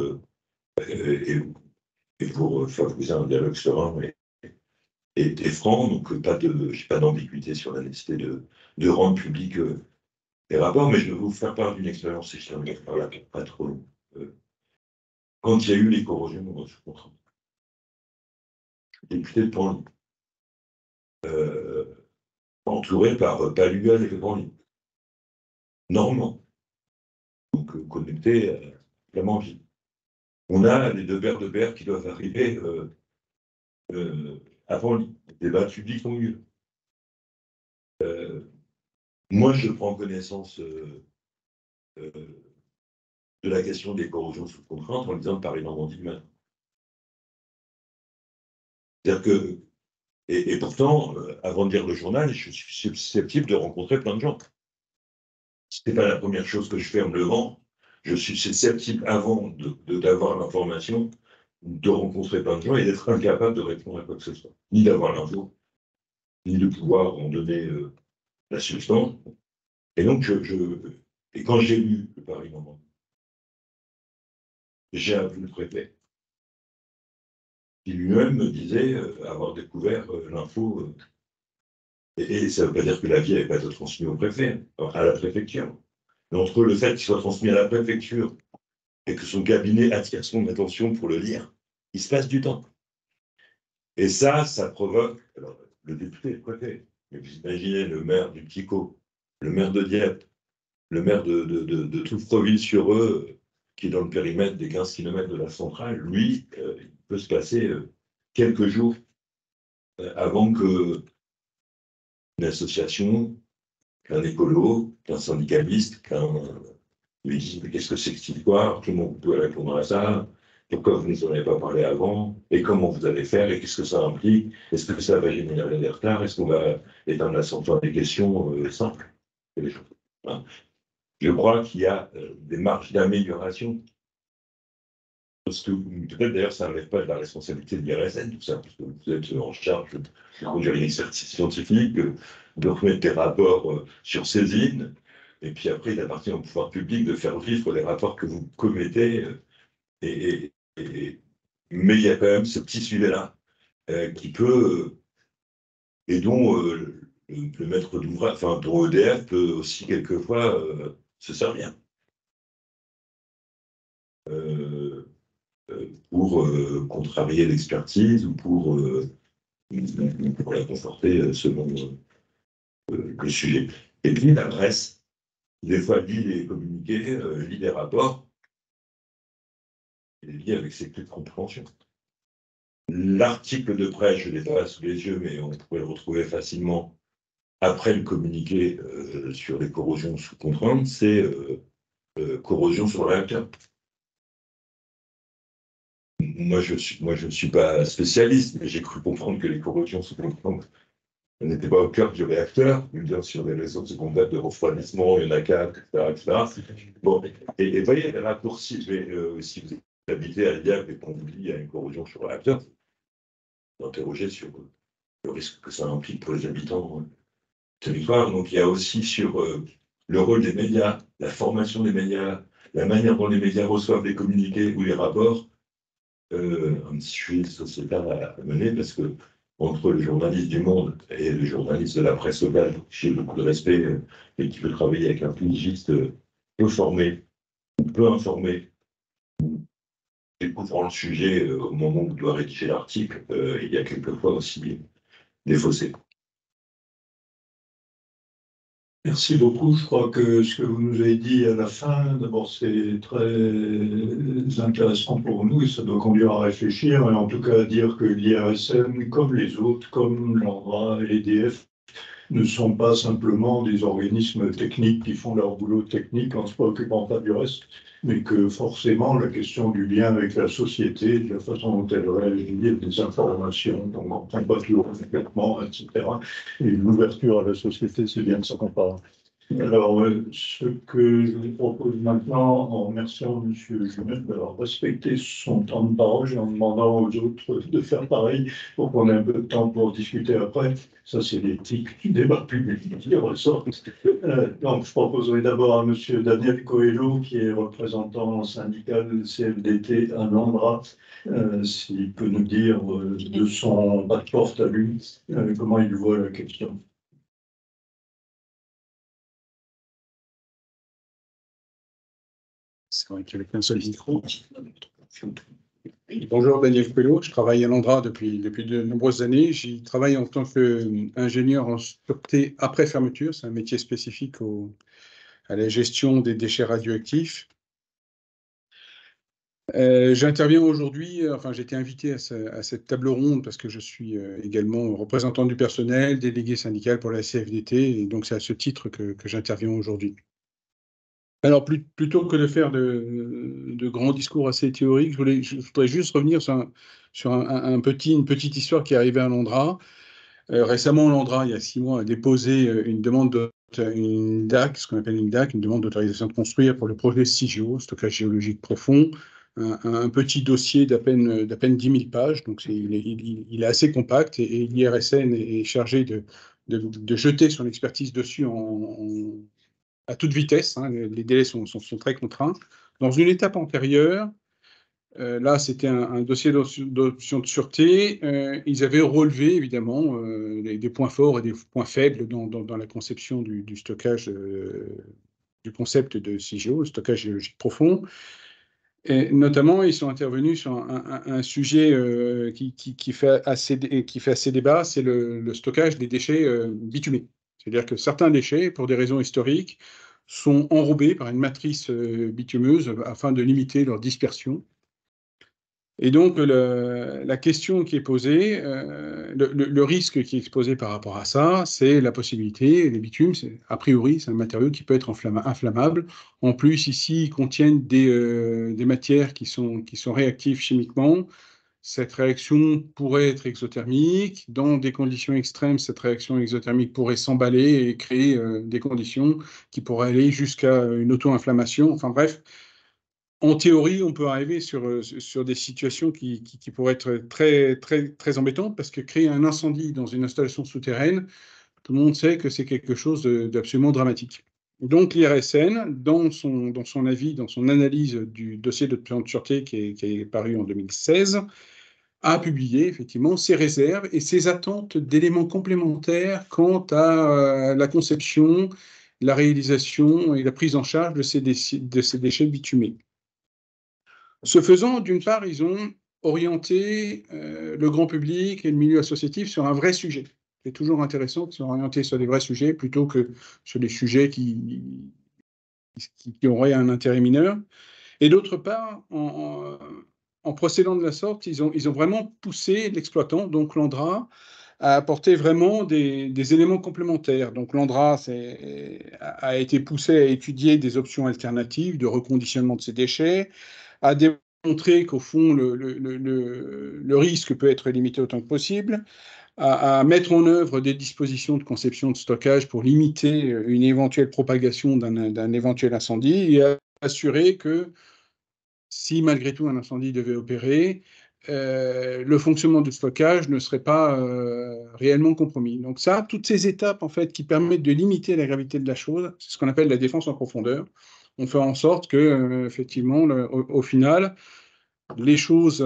et pour favoriser un dialogue serein et franc. Donc, j'ai pas d'ambiguïté sur la nécessité de rendre public les rapports, mais je vais vous faire part d'une expérience, et je termine par là, pas trop long. Quand il y a eu les corrosions sous contrat, député de Panly, entouré par Palugas et Panly, normand, donc connecté vraiment vite. On a les deux paires de paires qui doivent arriver à Panly. Les débats publics ont eu. Moi, je prends connaissance de la question des corrosions sous contrainte en disant de Paris-Normandie demain. C'est-à-dire que, et pourtant, avant de lire le journal, je suis susceptible de rencontrer plein de gens. Ce n'est pas la première chose que je fais en me levant. Je suis susceptible, avant d'avoir l'information, de rencontrer plein de gens et d'être incapable de répondre à quoi que ce soit. Ni d'avoir l'info, ni de pouvoir en donner la substance. Et donc, et quand j'ai lu le Paris-Normandie, j'ai appelé le préfet, qui lui-même me disait avoir découvert l'info. Et ça ne veut pas dire que l'avis n'avait pas été transmis au préfet, à la préfecture. Mais entre le fait qu'il soit transmis à la préfecture et que son cabinet attire son attention pour le lire, il se passe du temps. Et ça provoque, alors le député et le préfet, mais vous imaginez le maire du Petit-Caux, le maire de Dieppe, le maire de Touffreville-sur-Eux, qui est dans le périmètre des 15 km de la centrale, lui, peut se passer quelques jours avant que une association, qu'un écolo, qu'un syndicaliste, lui dise mais qu'est-ce que c'est que cette histoire, comment vous pouvez répondre à ça, pourquoi vous ne nous en avez pas parlé avant, et comment vous allez faire, et qu'est-ce que ça implique, est-ce que ça va générer des retards, est-ce qu'on va éteindre l'ascenseur des questions simples. Voilà. Je crois qu'il y a des marges d'amélioration. Parce que peut-être d'ailleurs ça n'enlève pas de la responsabilité de l'IRSN, tout ça, parce que vous êtes en charge de conduire une expertise scientifique, de remettre des rapports sur saisine, et puis après il appartient au pouvoir public de faire vivre les rapports que vous commettez. Mais il y a quand même ce petit sujet-là qui peut, et dont le maître d'ouvrage, enfin dont EDF peut aussi quelquefois se servir. Pour contrarier l'expertise ou pour la conforter selon le sujet. Et puis la presse, des fois lit les communiqués, lit les rapports, et les lit avec ses clés de compréhension. L'article de presse, je ne l'ai pas sous les yeux, mais on pourrait le retrouver facilement après le communiqué sur les corrosions sous contrainte, c'est corrosion sur le réacteur. Moi, je ne suis pas spécialiste, mais j'ai cru comprendre que les corrosions sous contrainte n'étaient pas au cœur du réacteur. Bien sûr, les réseaux secondaires de refroidissement, il y en a 4, etc. Bon, et vous voyez, les raccourcis, mais si vous habitez à Liège et qu'on vous dit qu'il y a une corrosion sur le réacteur, vous interrogez sur le risque que ça implique pour les habitants du territoire. Donc, il y a aussi sur le rôle des médias, la formation des médias, la manière dont les médias reçoivent les communiqués ou les rapports. Un petit sujet sociétal à mener parce que entre le journaliste du Monde et le journaliste de la presse locale, j'ai beaucoup de respect et qui peut travailler avec un pigiste peu formé ou peu informé, découvrant le sujet au moment où il doit rédiger l'article, il y a quelquefois aussi des fossés. Merci beaucoup. Je crois que ce que vous nous avez dit à la fin, d'abord, c'est très intéressant pour nous et ça doit conduire à réfléchir, et en tout cas à dire que l'IRSN, comme les autres, comme l'ANDRA et l'EDF, ne sont pas simplement des organismes techniques qui font leur boulot technique en ne se préoccupant pas du reste, mais que forcément la question du lien avec la société, de la façon dont elle réagit, des informations dont on ne comprend pas toujours complètement, etc. Et l'ouverture à la société, c'est bien de ça qu'on parle. Alors, ce que je vous propose maintenant, en remerciant M. Jumet d'avoir respecté son temps de parole et en demandant aux autres de faire pareil pour qu'on ait un peu de temps pour discuter après, ça c'est l'éthique du débat public qui ressort. Donc, je proposerai d'abord à M. Daniel Coelho, qui est représentant syndical CFDT à Londra, s'il peut nous dire de son pas de porte à lui, comment il voit la question. C'est vrai qu'il n'y avait qu'un seul micro. Bonjour, Daniel Coelho. Je travaille à l'Andra depuis de nombreuses années. J'y travaille en tant qu'ingénieur en sûreté après fermeture. C'est un métier spécifique à la gestion des déchets radioactifs. J'interviens aujourd'hui, enfin j'ai été invité à cette table ronde parce que je suis également représentant du personnel, délégué syndical pour la CFDT, et donc c'est à ce titre que j'interviens aujourd'hui. Alors, plutôt que de faire de grands discours assez théoriques, je voudrais juste revenir sur une petite histoire qui est arrivée à l'Andra. Récemment, l'Andra, il y a 6 mois, a déposé une DAC, ce qu'on appelle une DAC, une demande d'autorisation de construire pour le projet CIGEO, stockage géologique profond, un petit dossier d'à peine 10 000 pages, donc il est assez compact, et l'IRSN est chargé de jeter son expertise dessus à toute vitesse, hein, les délais sont très contraints. Dans une étape antérieure, là c'était un dossier d'option de sûreté, ils avaient relevé évidemment des points forts et des points faibles dans la conception du stockage, du concept de CIGEO, le stockage géologique profond. Et notamment, ils sont intervenus sur un sujet qui fait assez débat, c'est le stockage des déchets bitumés. C'est-à-dire que certains déchets, pour des raisons historiques, sont enrobés par une matrice bitumeuse afin de limiter leur dispersion. Et donc, la question qui est posée, le risque qui est exposé par rapport à ça, c'est la possibilité, les bitumes, a priori, c'est un matériau qui peut être inflammable. En plus, ici, ils contiennent des matières qui sont réactives chimiquement. Cette réaction pourrait être exothermique. Dans des conditions extrêmes, cette réaction exothermique pourrait s'emballer et créer des conditions qui pourraient aller jusqu'à une auto-inflammation. Enfin bref, en théorie, on peut arriver sur des situations qui pourraient être très, très, très embêtantes parce que créer un incendie dans une installation souterraine, tout le monde sait que c'est quelque chose d'absolument dramatique. Donc l'IRSN, dans son avis, dans son analyse du dossier de plan de sûreté qui est paru en 2016, a publié effectivement ses réserves et ses attentes d'éléments complémentaires quant à la conception, la réalisation et la prise en charge de ces déchets bitumés. Ce faisant, d'une part, ils ont orienté le grand public et le milieu associatif sur un vrai sujet. C'est toujours intéressant de s'orienter sur des vrais sujets plutôt que sur des sujets qui auraient un intérêt mineur. Et d'autre part, en procédant de la sorte, ils ont vraiment poussé l'exploitant, donc l'ANDRA, à apporter vraiment des éléments complémentaires. Donc l'ANDRA a été poussé à étudier des options alternatives de reconditionnement de ces déchets, à démontrer qu'au fond, le risque peut être limité autant que possible, à mettre en œuvre des dispositions de conception de stockage pour limiter une éventuelle propagation d'un éventuel incendie et à assurer que si malgré tout un incendie devait opérer, le fonctionnement du stockage ne serait pas réellement compromis. Donc ça, toutes ces étapes en fait qui permettent de limiter la gravité de la chose, c'est ce qu'on appelle la défense en profondeur. On fait en sorte que effectivement, au final, les choses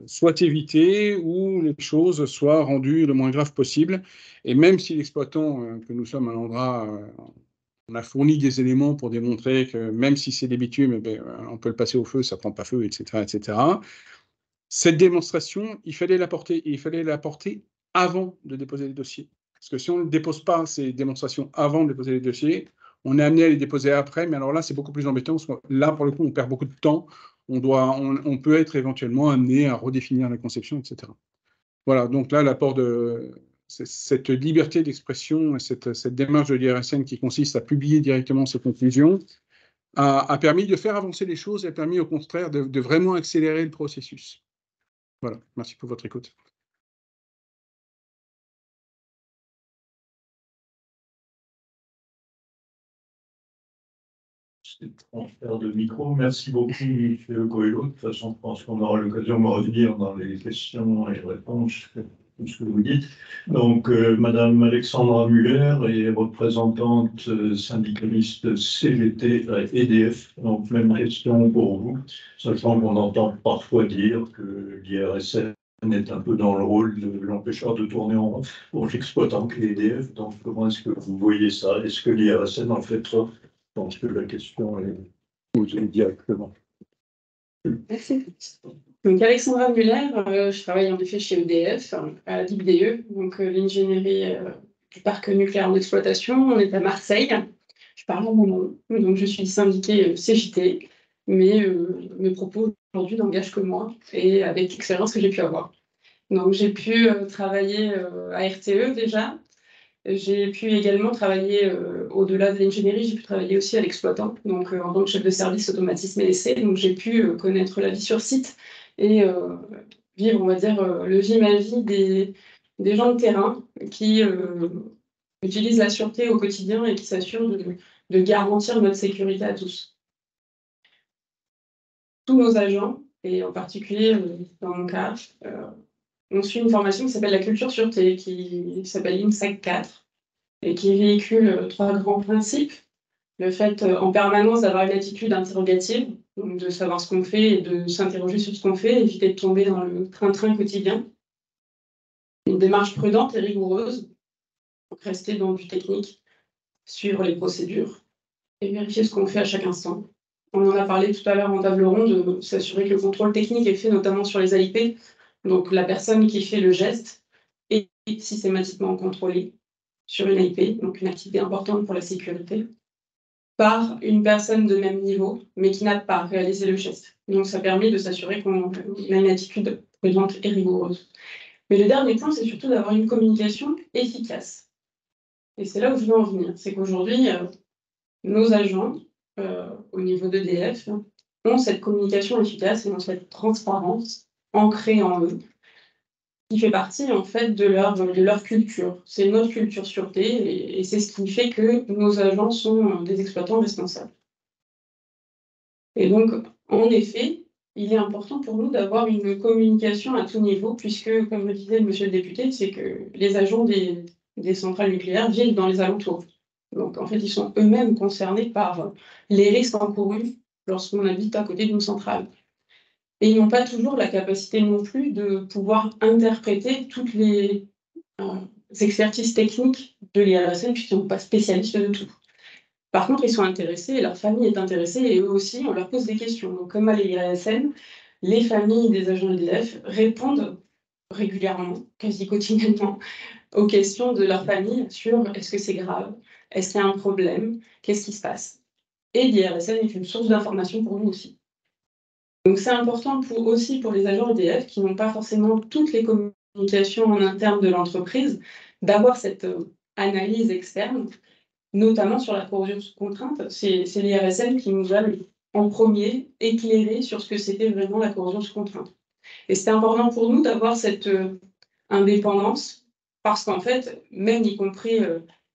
soient évitées ou les choses soient rendues le moins graves possible. Et même si l'exploitant que nous sommes à l'Andra, on a fourni des éléments pour démontrer que même si c'est des bitumes, on peut le passer au feu, ça ne prend pas feu, etc., etc. Cette démonstration, il fallait l'apporter, et il fallait l'apporter avant de déposer les dossiers. Parce que si on ne dépose pas ces démonstrations avant de déposer les dossiers, on est amené à les déposer après, mais alors là, c'est beaucoup plus embêtant. Là, pour le coup, on perd beaucoup de temps. On peut être éventuellement amené à redéfinir la conception, etc. Voilà, donc là, l'apport de cette liberté d'expression et cette démarche de l'IRSN qui consiste à publier directement ses conclusions a permis de faire avancer les choses et a permis au contraire de vraiment accélérer le processus. Voilà, merci pour votre écoute. C'est transfert de micro. Merci beaucoup, M. Coelho. De toute façon, je pense qu'on aura l'occasion de revenir dans les questions et réponses, tout ce que vous dites. Donc, Madame Alexandra Muller est représentante syndicaliste CGT à EDF. Donc, même question pour vous, sachant qu'on entend parfois dire que l'IRSN est un peu dans le rôle de l'empêcheur de tourner en rond pour l'exploitant que l'EDF. Donc, comment est-ce que vous voyez ça? Est-ce que l'IRSN en fait trop? Je pense que la question est posée directement. Merci. Donc, Alexandra Muller, je travaille en effet chez EDF, à l'IBDE, donc l'ingénierie du parc nucléaire d'exploitation. On est à Marseille. Je parle en mon nom. Donc, je suis syndiquée CJT, mais mes propos aujourd'hui n'engagent que moi et avec l'expérience que j'ai pu avoir. Donc, j'ai pu travailler à RTE déjà. J'ai pu également travailler, au-delà de l'ingénierie, j'ai pu travailler aussi à l'exploitant, donc en tant que chef de service automatisme et essai. Donc j'ai pu connaître la vie sur site et vivre, on va dire, le vie-ma-vie des gens de terrain qui utilisent la sûreté au quotidien et qui s'assurent de garantir notre sécurité à tous. Tous nos agents, et en particulier dans mon cas, on suit une formation qui s'appelle la culture sûreté, qui s'appelle INSAC 4, et qui véhicule 3 grands principes. Le fait en permanence d'avoir une attitude interrogative, donc de savoir ce qu'on fait et de s'interroger sur ce qu'on fait, éviter de tomber dans le train-train quotidien. Une démarche prudente et rigoureuse, donc rester dans du technique, suivre les procédures et vérifier ce qu'on fait à chaque instant. On en a parlé tout à l'heure en table ronde, de s'assurer que le contrôle technique est fait notamment sur les AIP, donc la personne qui fait le geste est systématiquement contrôlée sur une AIP, donc une activité importante pour la sécurité, par une personne de même niveau, mais qui n'a pas réalisé le geste. Donc, ça permet de s'assurer qu'on a une attitude prudente et rigoureuse. Mais le dernier point, c'est surtout d'avoir une communication efficace. Et c'est là où je veux en venir. C'est qu'aujourd'hui, nos agents, au niveau d'EDF, ont cette communication efficace et ont cette transparence ancrée en eux, qui fait partie en fait de leur culture. C'est notre culture sûreté et c'est ce qui fait que nos agents sont des exploitants responsables. Et donc, en effet, il est important pour nous d'avoir une communication à tout niveau, puisque, comme le disait monsieur le député, c'est que les agents des centrales nucléaires vivent dans les alentours. Donc, en fait, ils sont eux-mêmes concernés par les risques encourus lorsqu'on habite à côté d'une centrale. Et ils n'ont pas toujours la capacité non plus de pouvoir interpréter toutes les expertises techniques de l'IRSN, puisqu'ils ne sont pas spécialistes de tout. Par contre, ils sont intéressés, leur famille est intéressée, et eux aussi, on leur pose des questions. Donc, comme à l'IRSN, les familles des agents EDF répondent régulièrement, quasi quotidiennement, aux questions de leur famille sur est-ce que c'est grave, est-ce qu'il y a un problème, qu'est-ce qui se passe. Et l'IRSN est une source d'information pour nous aussi. Donc c'est important aussi pour les agents EDF qui n'ont pas forcément toutes les communications en interne de l'entreprise, d'avoir cette analyse externe, notamment sur la corrosion sous contrainte. C'est l'IRSN qui nous a en premier éclairé sur ce que c'était vraiment la corrosion sous contrainte. Et c'est important pour nous d'avoir cette indépendance, parce qu'en fait, même y compris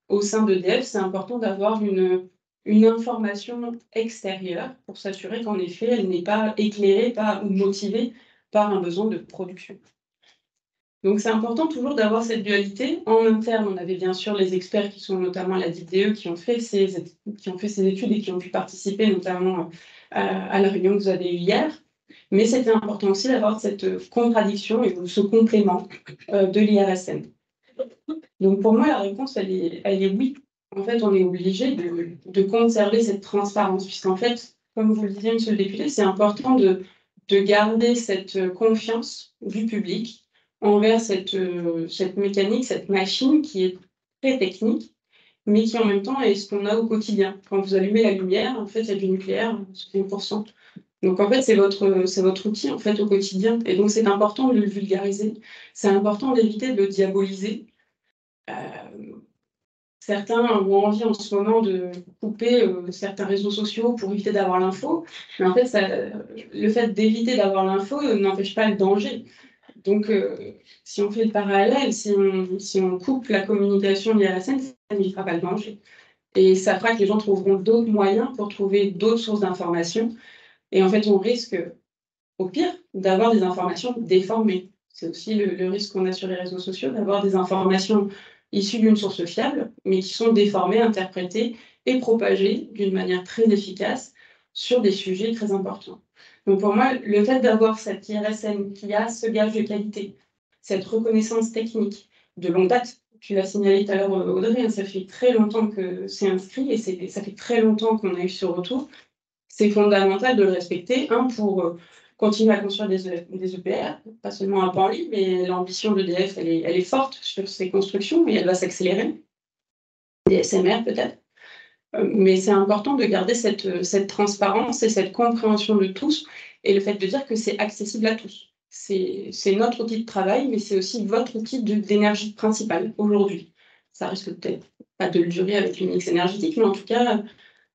au sein d'EDF, c'est important d'avoir une information extérieure pour s'assurer qu'en effet, elle n'est pas éclairée ou motivée par un besoin de production. Donc c'est important toujours d'avoir cette dualité. En interne, on avait bien sûr les experts qui sont notamment à la DIDE qui ont fait ces études et qui ont pu participer notamment à la réunion que vous avez eue hier. Mais c'était important aussi d'avoir cette contradiction et ce complément de l'IRSN. Donc pour moi, la réponse, elle est oui. En fait, on est obligé de conserver cette transparence, puisqu'en fait, comme vous le disiez, monsieur le député, c'est important de garder cette confiance du public envers cette mécanique, cette machine qui est très technique, mais qui en même temps est ce qu'on a au quotidien. Quand vous allumez la lumière, en fait, il y a du nucléaire, 100%. Donc en fait, c'est votre outil en fait au quotidien. Et donc c'est important de le vulgariser. C'est important d'éviter de le diaboliser. Certains ont envie en ce moment de couper certains réseaux sociaux pour éviter d'avoir l'info. Mais en fait, le fait d'éviter d'avoir l'info n'empêche pas le danger. Donc, si on fait le parallèle, si on coupe la communication liée à la scène, ça n'évitera pas le danger. Et ça fera que les gens trouveront d'autres moyens pour trouver d'autres sources d'informations. Et en fait, on risque, au pire, d'avoir des informations déformées. C'est aussi le risque qu'on a sur les réseaux sociaux, d'avoir des informations issues d'une source fiable, mais qui sont déformées, interprétées et propagées d'une manière très efficace sur des sujets très importants. Donc pour moi, le fait d'avoir cette IRSN qui a ce gage de qualité, cette reconnaissance technique de longue date, tu l'as signalé tout à l'heure Audrey, ça fait très longtemps que c'est inscrit et ça fait très longtemps qu'on a eu ce retour. C'est fondamental de le respecter, pour continuer à construire des EPR, pas seulement à Panly, mais l'ambition d'EDF, elle est forte sur ces constructions et elle va s'accélérer. Des SMR peut-être. Mais c'est important de garder cette transparence et cette compréhension de tous et le fait de dire que c'est accessible à tous. C'est notre outil de travail, mais c'est aussi votre outil d'énergie principale aujourd'hui. Ça risque peut-être pas de le durer avec une mix énergétique, mais en tout cas,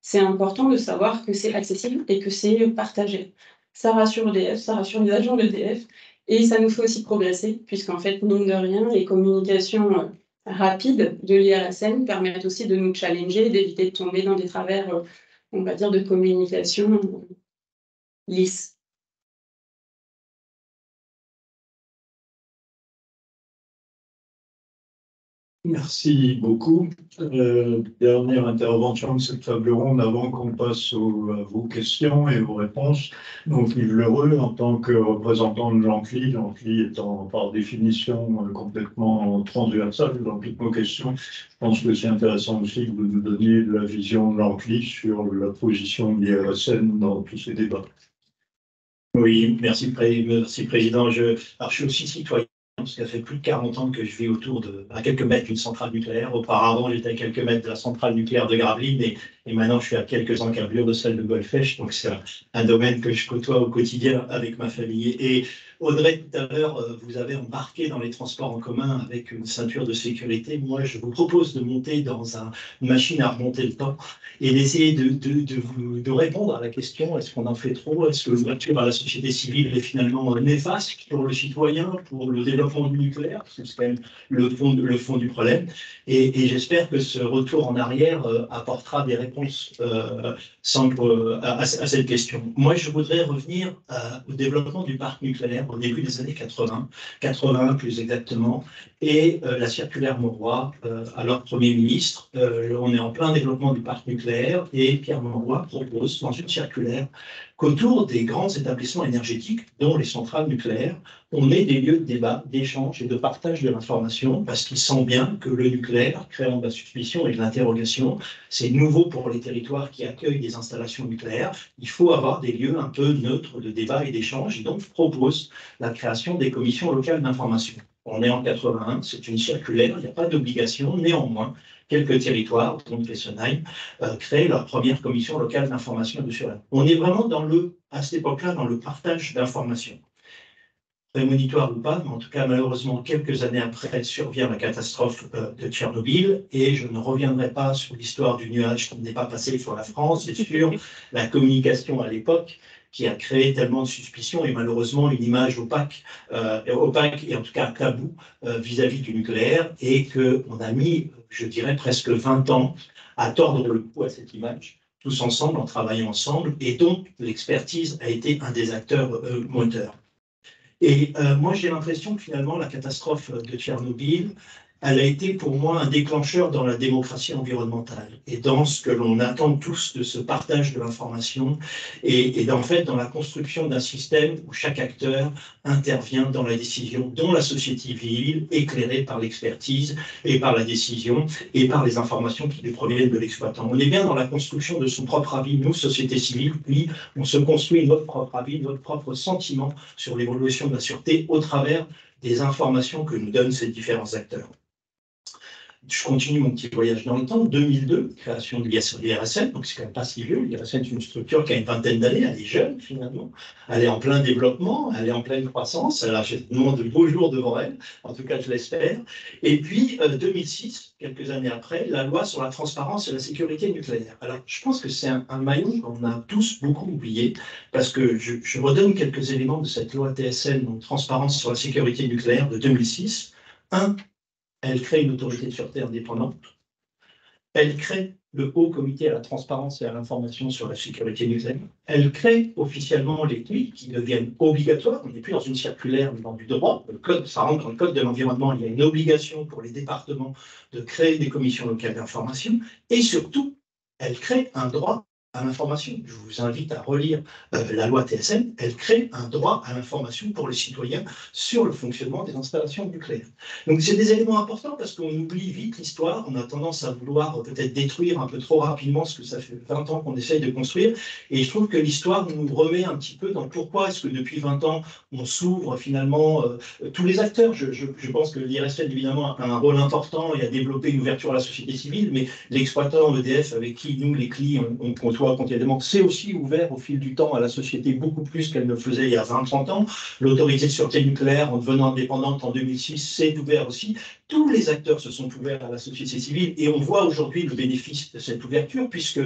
c'est important de savoir que c'est accessible et que c'est partagé. Ça rassure EDF, ça rassure les agents d'EDF et ça nous fait aussi progresser, puisqu'en fait, mine de rien, les communications rapides de l'IRSN permettent aussi de nous challenger, d'éviter de tomber dans des travers, on va dire, de communication lisse. Merci beaucoup. Dernière intervention de cette table ronde avant qu'on passe à vos questions et vos réponses. Donc Yves L'Heureux, en tant que représentant de Jean-Cli étant par définition complètement transversal dans toutes nos questions, je pense que c'est intéressant aussi que vous nous donniez la vision de Jean-Cli sur la position de l'IRSN dans tous ces débats. Oui, merci Président. Je suis aussi citoyen. Parce que ça fait plus de 40 ans que je vis à quelques mètres d'une centrale nucléaire. Auparavant, j'étais à quelques mètres de la centrale nucléaire de Gravelines et maintenant je suis à quelques encablures de celle de Golfech, donc c'est un domaine que je côtoie au quotidien avec ma famille. Et Audrey, tout à l'heure, vous avez embarqué dans les transports en commun avec une ceinture de sécurité. Moi, je vous propose de monter dans une machine à remonter le temps et d'essayer de répondre à la question, est-ce qu'on en fait trop? Est-ce que l'ouverture à la société civile est finalement néfaste pour le citoyen, pour le développement du nucléaire? C'est quand même le fond du problème. Et j'espère que ce retour en arrière apportera des réponses à cette question. Moi, je voudrais revenir au développement du parc nucléaire au début des années 80 plus exactement, et la circulaire Mauroy, alors Premier ministre. On est en plein développement du parc nucléaire et Pierre Mauroy propose dans une circulaire qu'autour des grands établissements énergétiques, dont les centrales nucléaires, on ait des lieux de débat, d'échange et de partage de l'information, parce qu'il sent bien que le nucléaire, créant de la suspicion et de l'interrogation, c'est nouveau pour les territoires qui accueillent des installations nucléaires. Il faut avoir des lieux un peu neutres de débat et d'échange, et donc propose la création des commissions locales d'information. On est en 81, c'est une circulaire, il n'y a pas d'obligation, néanmoins, quelques territoires, dont Fessenheim, créent leur première commission locale d'information dessus. On est vraiment à cette époque-là, dans le partage d'informations. Prémonitoire ou pas, mais en tout cas, malheureusement, quelques années après, survient la catastrophe de Tchernobyl, et je ne reviendrai pas sur l'histoire du nuage qui n'est pas passé sur la France, et sur la communication à l'époque, qui a créé tellement de suspicions et malheureusement une image opaque et en tout cas tabou vis-à-vis du nucléaire, et qu'on a mis, je dirais, presque 20 ans à tordre le cou à cette image, tous ensemble, en travaillant ensemble, et donc l'expertise a été un des acteurs moteurs. Et moi, j'ai l'impression que finalement, la catastrophe de Tchernobyl, elle a été pour moi un déclencheur dans la démocratie environnementale et dans ce que l'on attend tous de ce partage de l'information et en fait dans la construction d'un système où chaque acteur intervient dans la décision, dont la société civile, éclairée par l'expertise et par la décision et par les informations qui lui proviennent de l'exploitant. On est bien dans la construction de son propre avis, nous, société civile, puis on se construit notre propre avis, notre propre sentiment sur l'évolution de la sûreté au travers des informations que nous donnent ces différents acteurs. Je continue mon petit voyage dans le temps. 2002, création de l'IRSN, donc c'est quand même pas si vieux. L'IRSN, c'est une structure qui a une vingtaine d'années, elle est jeune finalement, elle est en plein développement, elle est en pleine croissance, elle a vraiment de beaux jours devant elle, en tout cas je l'espère. Et puis 2006, quelques années après, la loi sur la transparence et la sécurité nucléaire. Alors je pense que c'est un maillon qu'on a tous beaucoup oublié, parce que je redonne quelques éléments de cette loi TSN, donc transparence sur la sécurité nucléaire de 2006. Elle crée une autorité de sûreté indépendante. Elle crée le Haut Comité à la transparence et à l'information sur la sécurité nucléaire. Elle crée officiellement les CNIL qui deviennent obligatoires. On n'est plus dans une circulaire, mais dans du droit. Le code, ça rentre dans le code de l'environnement. Il y a une obligation pour les départements de créer des commissions locales d'information. Et surtout, elle crée un droit à l'information. Je vous invite à relire la loi TSN. Elle crée un droit à l'information pour les citoyens sur le fonctionnement des installations nucléaires. Donc c'est des éléments importants parce qu'on oublie vite l'histoire. On a tendance à vouloir peut-être détruire un peu trop rapidement ce que ça fait 20 ans qu'on essaye de construire. Et je trouve que l'histoire nous remet un petit peu dans pourquoi est-ce que depuis 20 ans, on s'ouvre finalement tous les acteurs. Je pense que l'IRSN, évidemment, a un rôle important et a développé une ouverture à la société civile, mais l'exploitant EDF, avec qui nous, les CLI, on continuellement, c'est aussi ouvert au fil du temps à la société beaucoup plus qu'elle ne faisait il y a 20-30 ans. L'autorité de sûreté nucléaire, en devenant indépendante en 2006, s'est ouvert aussi. Tous les acteurs se sont ouverts à la société civile et on voit aujourd'hui le bénéfice de cette ouverture, puisque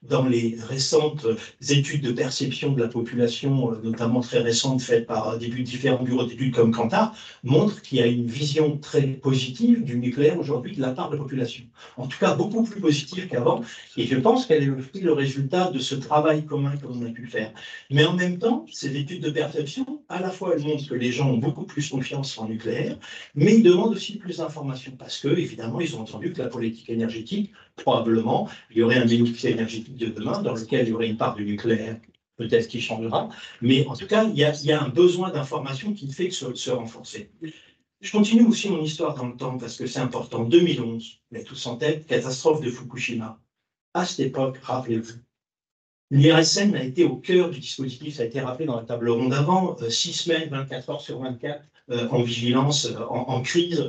dans les récentes études de perception de la population, notamment très récentes faites par différents bureaux d'études comme Kantar, montrent qu'il y a une vision très positive du nucléaire aujourd'hui de la part de la population. En tout cas, beaucoup plus positive qu'avant. Et je pense qu'elle est le résultat de ce travail commun que l'on a pu faire. Mais en même temps, ces études de perception, à la fois elles montrent que les gens ont beaucoup plus confiance en nucléaire, mais ils demandent aussi plus d'informations parce que, évidemment, ils ont entendu que la politique énergétique, probablement, il y aurait un mix énergétique de demain dans lequel il y aurait une part du nucléaire, peut-être qui changera, mais en tout cas, il y a un besoin d'information qui ne fait que se renforcer. Je continue aussi mon histoire dans le temps parce que c'est important. 2011, on est tous en tête, catastrophe de Fukushima. À cette époque, rappelez-vous, l'IRSN a été au cœur du dispositif, ça a été rappelé dans la table ronde avant, 6 semaines, 24 heures sur 24, en vigilance, en crise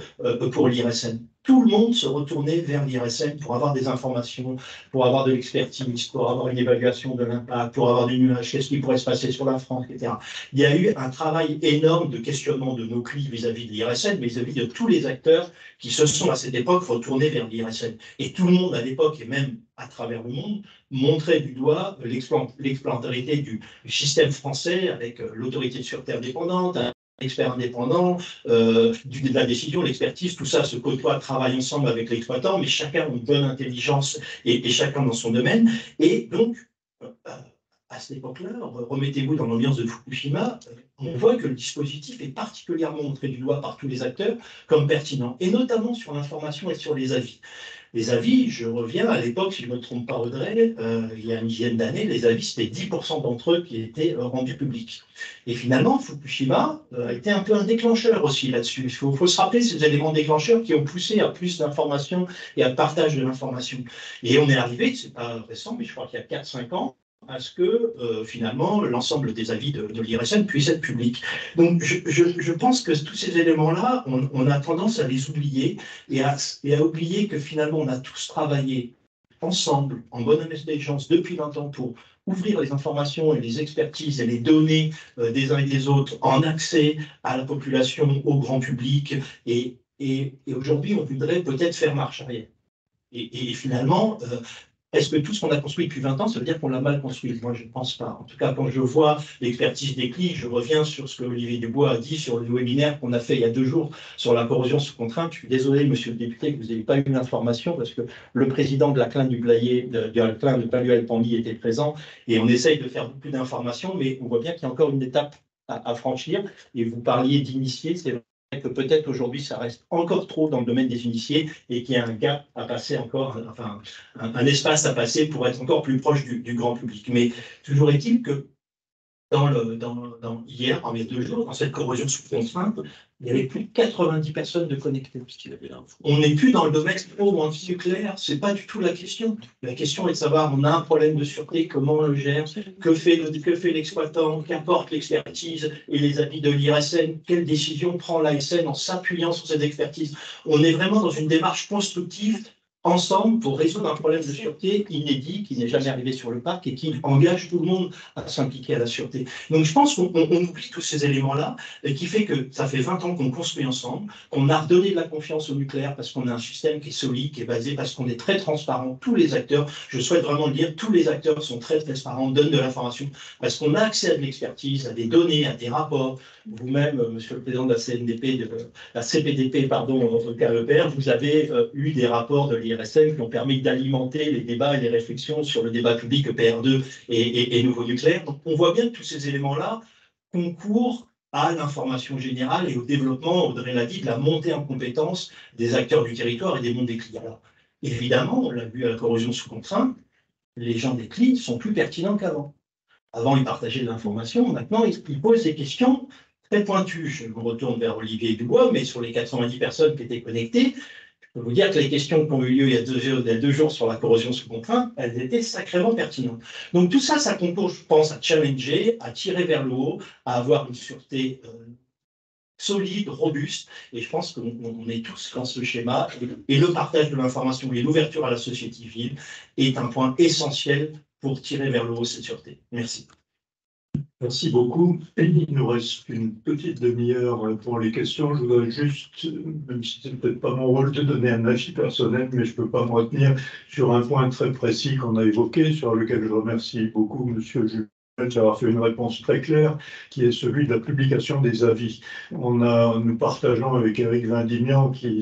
pour l'IRSN. tout le monde se retournait vers l'IRSN pour avoir des informations, pour avoir de l'expertise, pour avoir une évaluation de l'impact, pour avoir des nuages, qu'est-ce qui pourrait se passer sur la France, etc. Il y a eu un travail énorme de questionnement de nos clients vis-à-vis de l'IRSN, mais vis-à-vis de tous les acteurs qui se sont à cette époque retournés vers l'IRSN. Et tout le monde à l'époque, et même à travers le monde, montrait du doigt l'exemplarité du système français avec l'autorité de sûreté indépendante, expert indépendant, de la décision, l'expertise, tout ça se côtoie, travaille ensemble avec l'exploitant, mais chacun a une bonne intelligence et chacun dans son domaine. Et donc, à cette époque-là, remettez-vous dans l'ambiance de Fukushima, on voit que le dispositif est particulièrement montré du doigt par tous les acteurs comme pertinent, et notamment sur l'information et sur les avis. Les avis, je reviens à l'époque, si je ne me trompe pas, Audrey, il y a une dizaine d'années, les avis, c'était 10% d'entre eux qui étaient rendus publics. Et finalement, Fukushima a été un peu un déclencheur aussi là-dessus. Il faut se rappeler ces éléments déclencheurs qui ont poussé à plus d'informations et à partage de l'information. Et on est arrivé, c'est pas récent, mais je crois qu'il y a 4-5 ans, à ce que finalement l'ensemble des avis de l'IRSN puissent être publics. Donc je pense que tous ces éléments-là, on a tendance à les oublier et à oublier que finalement on a tous travaillé ensemble, en bonne intelligence, depuis 20 ans pour ouvrir les informations et les expertises et les données des uns et des autres en accès à la population, au grand public. Et aujourd'hui, on voudrait peut-être faire marche arrière. Et finalement, est-ce que tout ce qu'on a construit depuis 20 ans, ça veut dire qu'on l'a mal construit? Moi, je ne pense pas. En tout cas, quand je vois l'expertise des clics, je reviens sur ce que Olivier Dubois a dit sur le webinaire qu'on a fait il y a 2 jours sur la corrosion sous contrainte. Je suis désolé, monsieur le député, que vous n'ayez pas eu l'information parce que le président de la CLIN de Paluel-Pandy était présent et on essaye de faire beaucoup d'informations, mais on voit bien qu'il y a encore une étape à franchir. Et vous parliez d'initiés, c'est vrai que peut-être aujourd'hui ça reste encore trop dans le domaine des initiés et qu'il y a un gap à passer encore, enfin un espace à passer pour être encore plus proche du grand public. Mais toujours est-il que hier, en les 2 jours, dans cette corrosion sous contrainte, il y avait plus de 90 personnes de connectées. On n'est plus dans le domaine pro ou anti-nucléaire, c'est pas du tout la question. La question est de savoir, on a un problème de sûreté, comment on le gère, que fait l'exploitant, qu'importe l'expertise et les avis de l'IRSN, quelle décision prend l'ASN en s'appuyant sur cette expertise. On est vraiment dans une démarche constructive ensemble pour résoudre un problème de sûreté inédit qui n'est jamais arrivé sur le parc et qui engage tout le monde à s'impliquer à la sûreté. Donc je pense qu'on oublie tous ces éléments-là et qui fait que ça fait 20 ans qu'on construit ensemble, qu'on a redonné de la confiance au nucléaire parce qu'on a un système qui est solide, qui est basé parce qu'on est très transparent, tous les acteurs, je souhaite vraiment le dire, tous les acteurs sont très transparents, donnent de l'information parce qu'on a accès à de l'expertise, à des données, à des rapports. Vous-même, monsieur le président de la CPDP, au KEPR, vous avez eu des rapports de l'IRSN qui ont permis d'alimenter les débats et les réflexions sur le débat public EPR2 et nouveau nucléaire. Donc on voit bien que tous ces éléments-là concourent à l'information générale et au développement, Audrey l'a dit, de la montée en compétence des acteurs du territoire et des mondes des clients. Alors, évidemment, on l'a vu à la corrosion sous contrainte, les gens des CLI sont plus pertinents qu'avant. Avant, ils partageaient de l'information, maintenant, ils posent des questions très pointues. Je me retourne vers Olivier Dubois, mais sur les 90 personnes qui étaient connectées, je peux vous dire que les questions qui ont eu lieu il y a 2 jours sur la corrosion sous contrainte, elles étaient sacrément pertinentes. Donc tout ça, ça concourt, je pense, à challenger, à tirer vers le haut, à avoir une sûreté solide, robuste, et je pense qu'on est tous dans ce schéma, et le partage de l'information et l'ouverture à la société civile est un point essentiel pour tirer vers le haut cette sûreté. Merci. Merci beaucoup. Il nous reste une petite demi-heure pour les questions. Je voudrais juste, même si ce n'est peut-être pas mon rôle de donner un avis personnel, mais je ne peux pas me retenir sur un point très précis qu'on a évoqué, sur lequel je remercie beaucoup M. Jules d'avoir fait une réponse très claire, qui est celui de la publication des avis. Nous partageons avec Éric Vindignan, qui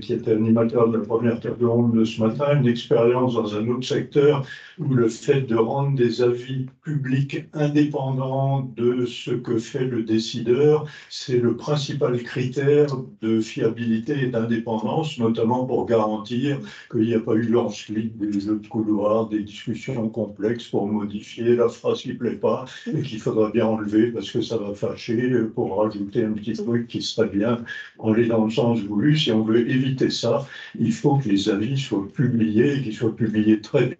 était animateur de la première table ronde de ce matin, une expérience dans un autre secteur où le fait de rendre des avis publics indépendants de ce que fait le décideur, c'est le principal critère de fiabilité et d'indépendance, notamment pour garantir qu'il n'y a pas eu ensuite des jeux de couloir, des discussions complexes pour modifier la phrase qui ne plaît pas et qu'il faudra bien enlever parce que ça va fâcher pour rajouter un petit truc qui serait bien. On est dans le sens voulu. Si on veut éviter ça, il faut que les avis soient publiés et qu'ils soient publiés très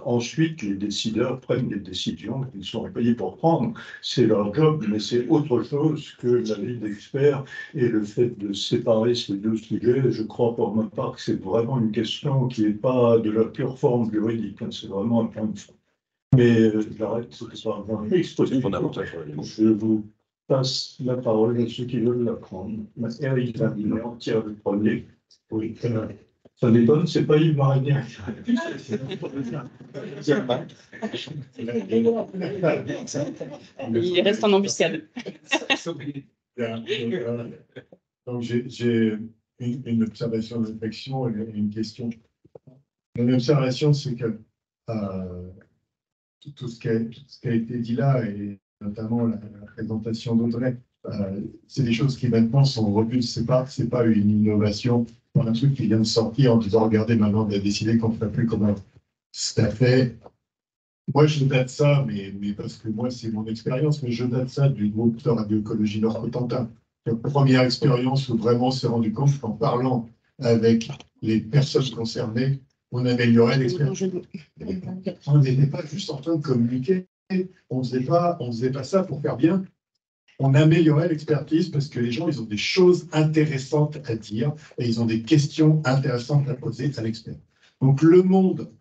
Ensuite, les décideurs prennent des décisions qu'ils sont payés pour prendre. C'est leur job, mais c'est autre chose que l'avis d'experts et le fait de séparer ces deux sujets. Je crois pour ma part que c'est vraiment une question qui n'est pas de la pure forme juridique, hein. C'est vraiment un point de fond. Mais j'arrête, c'est pas un exposé. Je vous passe la parole à ceux qui veulent la prendre. Eric Lavilleur, tire le premier. Oui, ça m'étonne, c'est pas Yves Marinier. Il reste en embuscade. Donc, j'ai une observation, une réflexion et une question. Mon observation, c'est que tout ce qui a été dit là, et notamment la présentation d'Audrey, c'est des choses qui maintenant sont revues. C'est pas une innovation, un truc qui vient de sortir en disant regardez, maintenant on a décidé qu'on ne ferait plus comment c'est fait. Moi, je date ça, mais parce que moi, c'est mon expérience, mais je date ça du groupe de radioécologie Nord-Cotentin. La première expérience où vraiment on s'est rendu compte qu'en parlant avec les personnes concernées, on améliorait l'expérience. On n'était pas juste en train de communiquer, on faisait pas ça pour faire bien. On améliorait l'expertise parce que les gens, ils ont des choses intéressantes à dire et ils ont des questions intéressantes à poser à l'expert. Donc, le monde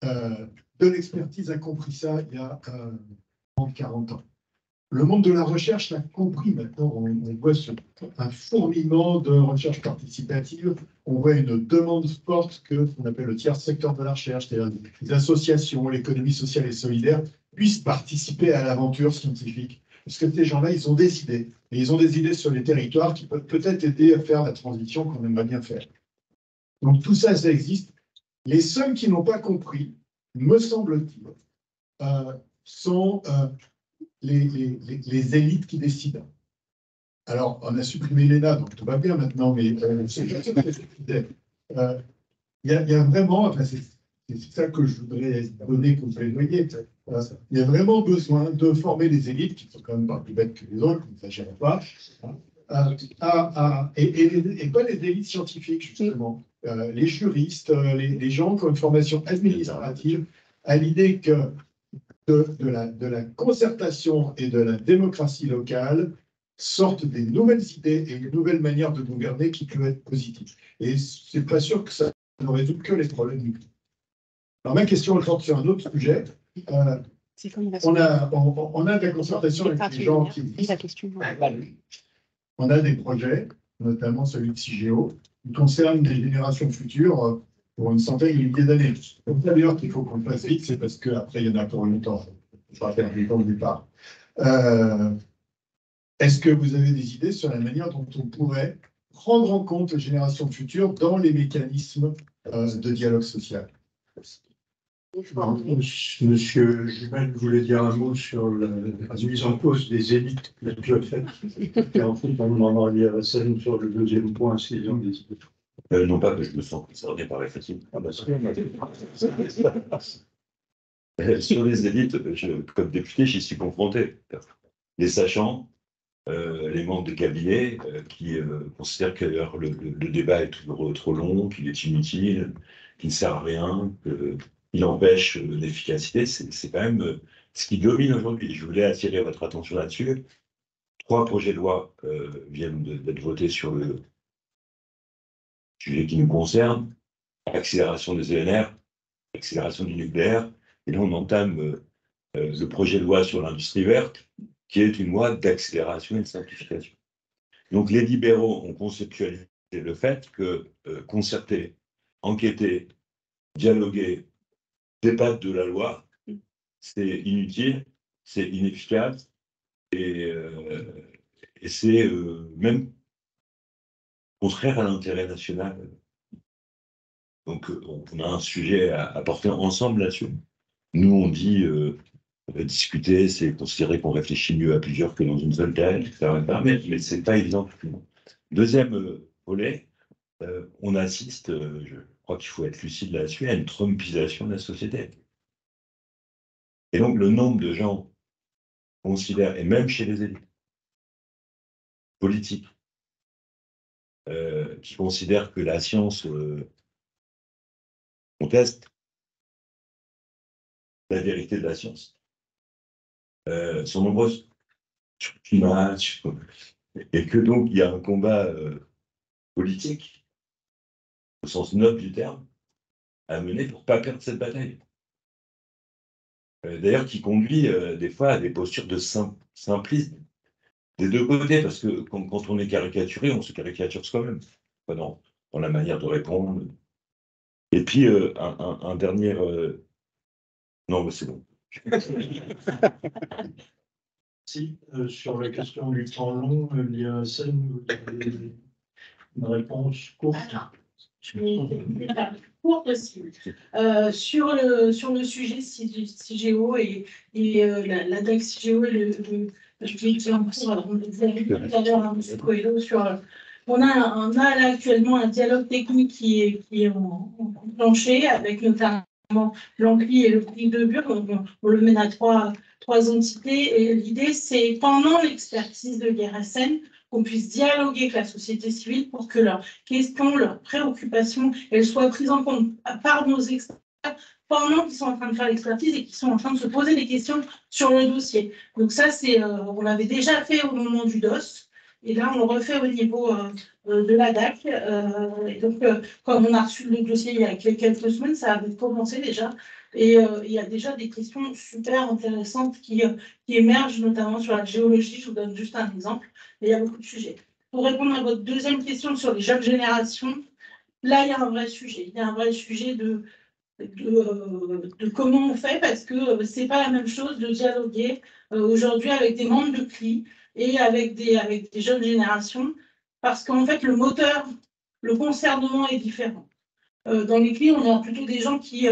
de l'expertise a compris ça il y a 40 ans. Le monde de la recherche l'a compris maintenant. On voit un fourmillement de recherche participative. On voit une demande forte qu'on appelle le tiers secteur de la recherche, c'est-à-dire les associations, l'économie sociale et solidaire puissent participer à l'aventure scientifique. Parce que ces gens-là, ils ont des idées. Et ils ont des idées sur les territoires qui peuvent peut-être aider à faire la transition qu'on aimerait bien faire. Donc tout ça, ça existe. Les seuls qui n'ont pas compris, me semble-t-il, sont les élites qui décident. Alors, on a supprimé l'ENA, donc tout va bien maintenant, mais il y a vraiment, enfin, c'est ça que je voudrais donner comme plaidoyer. Il y a vraiment besoin de former les élites, qui sont quand même pas plus bêtes que les autres, ne s'agit pas, et pas les élites scientifiques, justement, les juristes, les gens qui ont une formation administrative, à l'idée que de la concertation et de la démocratie locale sortent des nouvelles idées et une nouvelle manière de gouverner qui peut être positive. Et c'est pas sûr que ça ne résout que les problèmes nucléaires. Alors ma question porte sur un autre sujet. On a de la concertation avec les gens qui existent. On a des projets, notamment celui de CIGEO, qui concernent des générations futures pour une centaine de milliers d'années. Donc d'ailleurs qu'il faut qu'on le fasse vite, c'est parce qu'après il y en a pour longtemps. Je vais faire du temps au départ. Est-ce que vous avez des idées sur la manière dont on pourrait prendre en compte les générations futures dans les mécanismes de dialogue social? Monsieur Jumel voulait dire un mot sur la mise en cause des élites que tu as fait. Et ensuite, on demandera à l'IRSN sur le deuxième point, s'ils ont des idées. Non pas que je me sens concerné par les fatigues. Sur les élites, comme député, j'y suis confronté. Les sachants, les membres de cabinet qui considèrent que le débat est toujours trop long, qu'il est inutile, qu'il ne sert à rien, qu'il empêche l'efficacité. C'est quand même ce qui domine aujourd'hui. Je voulais attirer votre attention là-dessus. 3 projets de loi viennent d'être votés sur le sujet qui nous concerne, accélération des ENR, accélération du nucléaire, et là on entame le projet de loi sur l'industrie verte, qui est une loi d'accélération et de simplification. Donc les libéraux ont conceptualisé le fait que concerter, enquêter, dialoguer, débattre de la loi, c'est inutile, c'est inefficace, et c'est même contraire à l'intérêt national. Donc, on a un sujet à porter ensemble là-dessus. Nous, on dit discuter, c'est considérer qu'on réfléchit mieux à plusieurs que dans une seule tête, etc. Mais ce n'est pas évident. Deuxième volet, on assiste, je crois qu'il faut être lucide là-dessus, à une trumpisation de la société. Et donc, le nombre de gens considèrent, et même chez les élites politiques, qui considèrent que la science conteste la vérité de la science sont nombreuses sur le climat, et que donc il y a un combat politique, au sens noble du terme, à mener pour ne pas perdre cette bataille. D'ailleurs, qui conduit des fois à des postures de simplisme des deux côtés, parce que quand on est caricaturé, on se caricature soi-même, dans la manière de répondre. Et puis, un dernier... Non, mais c'est bon. Si, sur la question du temps long, l'IRSN, vous avez une réponse courte. Je vais faire court possible. Sur le sujet CIGEO et la DAC CIGEO et le sujet qui est en cours, alors on les a vu tout à l'heure, M. Coelho, on a là actuellement un dialogue technique qui est enclenché avec notamment l'ANCLI et le prix de Bure. On le mène à trois entités. Et l'idée, c'est pendant l'expertise de l'IRSN, qu'on puisse dialoguer avec la société civile pour que leurs questions, leurs préoccupations, elles soient prises en compte par nos experts pendant qu'ils sont en train de faire l'expertise et qu'ils sont en train de se poser des questions sur le dossier. Donc ça, on l'avait déjà fait au moment du DOS. Et là, on le refait au niveau de la DAC. Et donc, comme on a reçu le dossier il y a quelques semaines, ça avait commencé déjà. Et il y a déjà des questions super intéressantes qui émergent, notamment sur la géologie. Je vous donne juste un exemple. Mais il y a beaucoup de sujets. Pour répondre à votre deuxième question sur les jeunes générations, là, il y a un vrai sujet. Il y a un vrai sujet de comment on fait, parce que c'est pas la même chose de dialoguer aujourd'hui avec des membres de CLI et avec des jeunes générations, parce qu'en fait, le moteur, le concernement est différent. Dans les CLI, on a plutôt des gens qui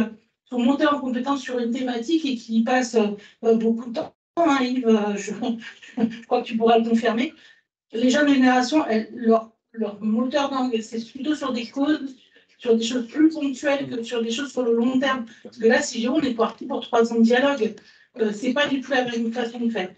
sont montés en compétence sur une thématique et qui passent beaucoup de temps. Hein, Yves, je crois que tu pourras le confirmer. Les jeunes générations, leur moteur d'angle, c'est plutôt sur des causes, sur des choses plus ponctuelles que sur des choses sur le long terme. Parce que là, si on est parti pour 3 ans de dialogue, c'est pas du tout la même façon de faire.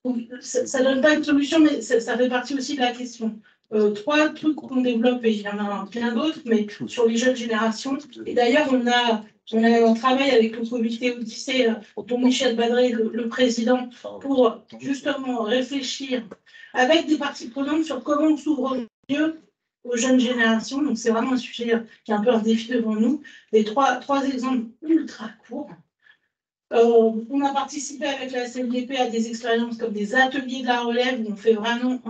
Donc, ça donne pas une solution, mais ça fait partie aussi de la question. 3 trucs qu'on développe, et il y en a plein d'autres, mais sur les jeunes générations. Et d'ailleurs, on travaille avec le comité Odyssée, dont Michel Badré, le président, pour justement réfléchir avec des parties prenantes sur comment on s'ouvre mieux aux jeunes générations. Donc, c'est vraiment un sujet qui est un peu un défi devant nous. Les trois exemples ultra courts. On a participé avec la CNDP à des expériences comme des ateliers de la relève où on fait vraiment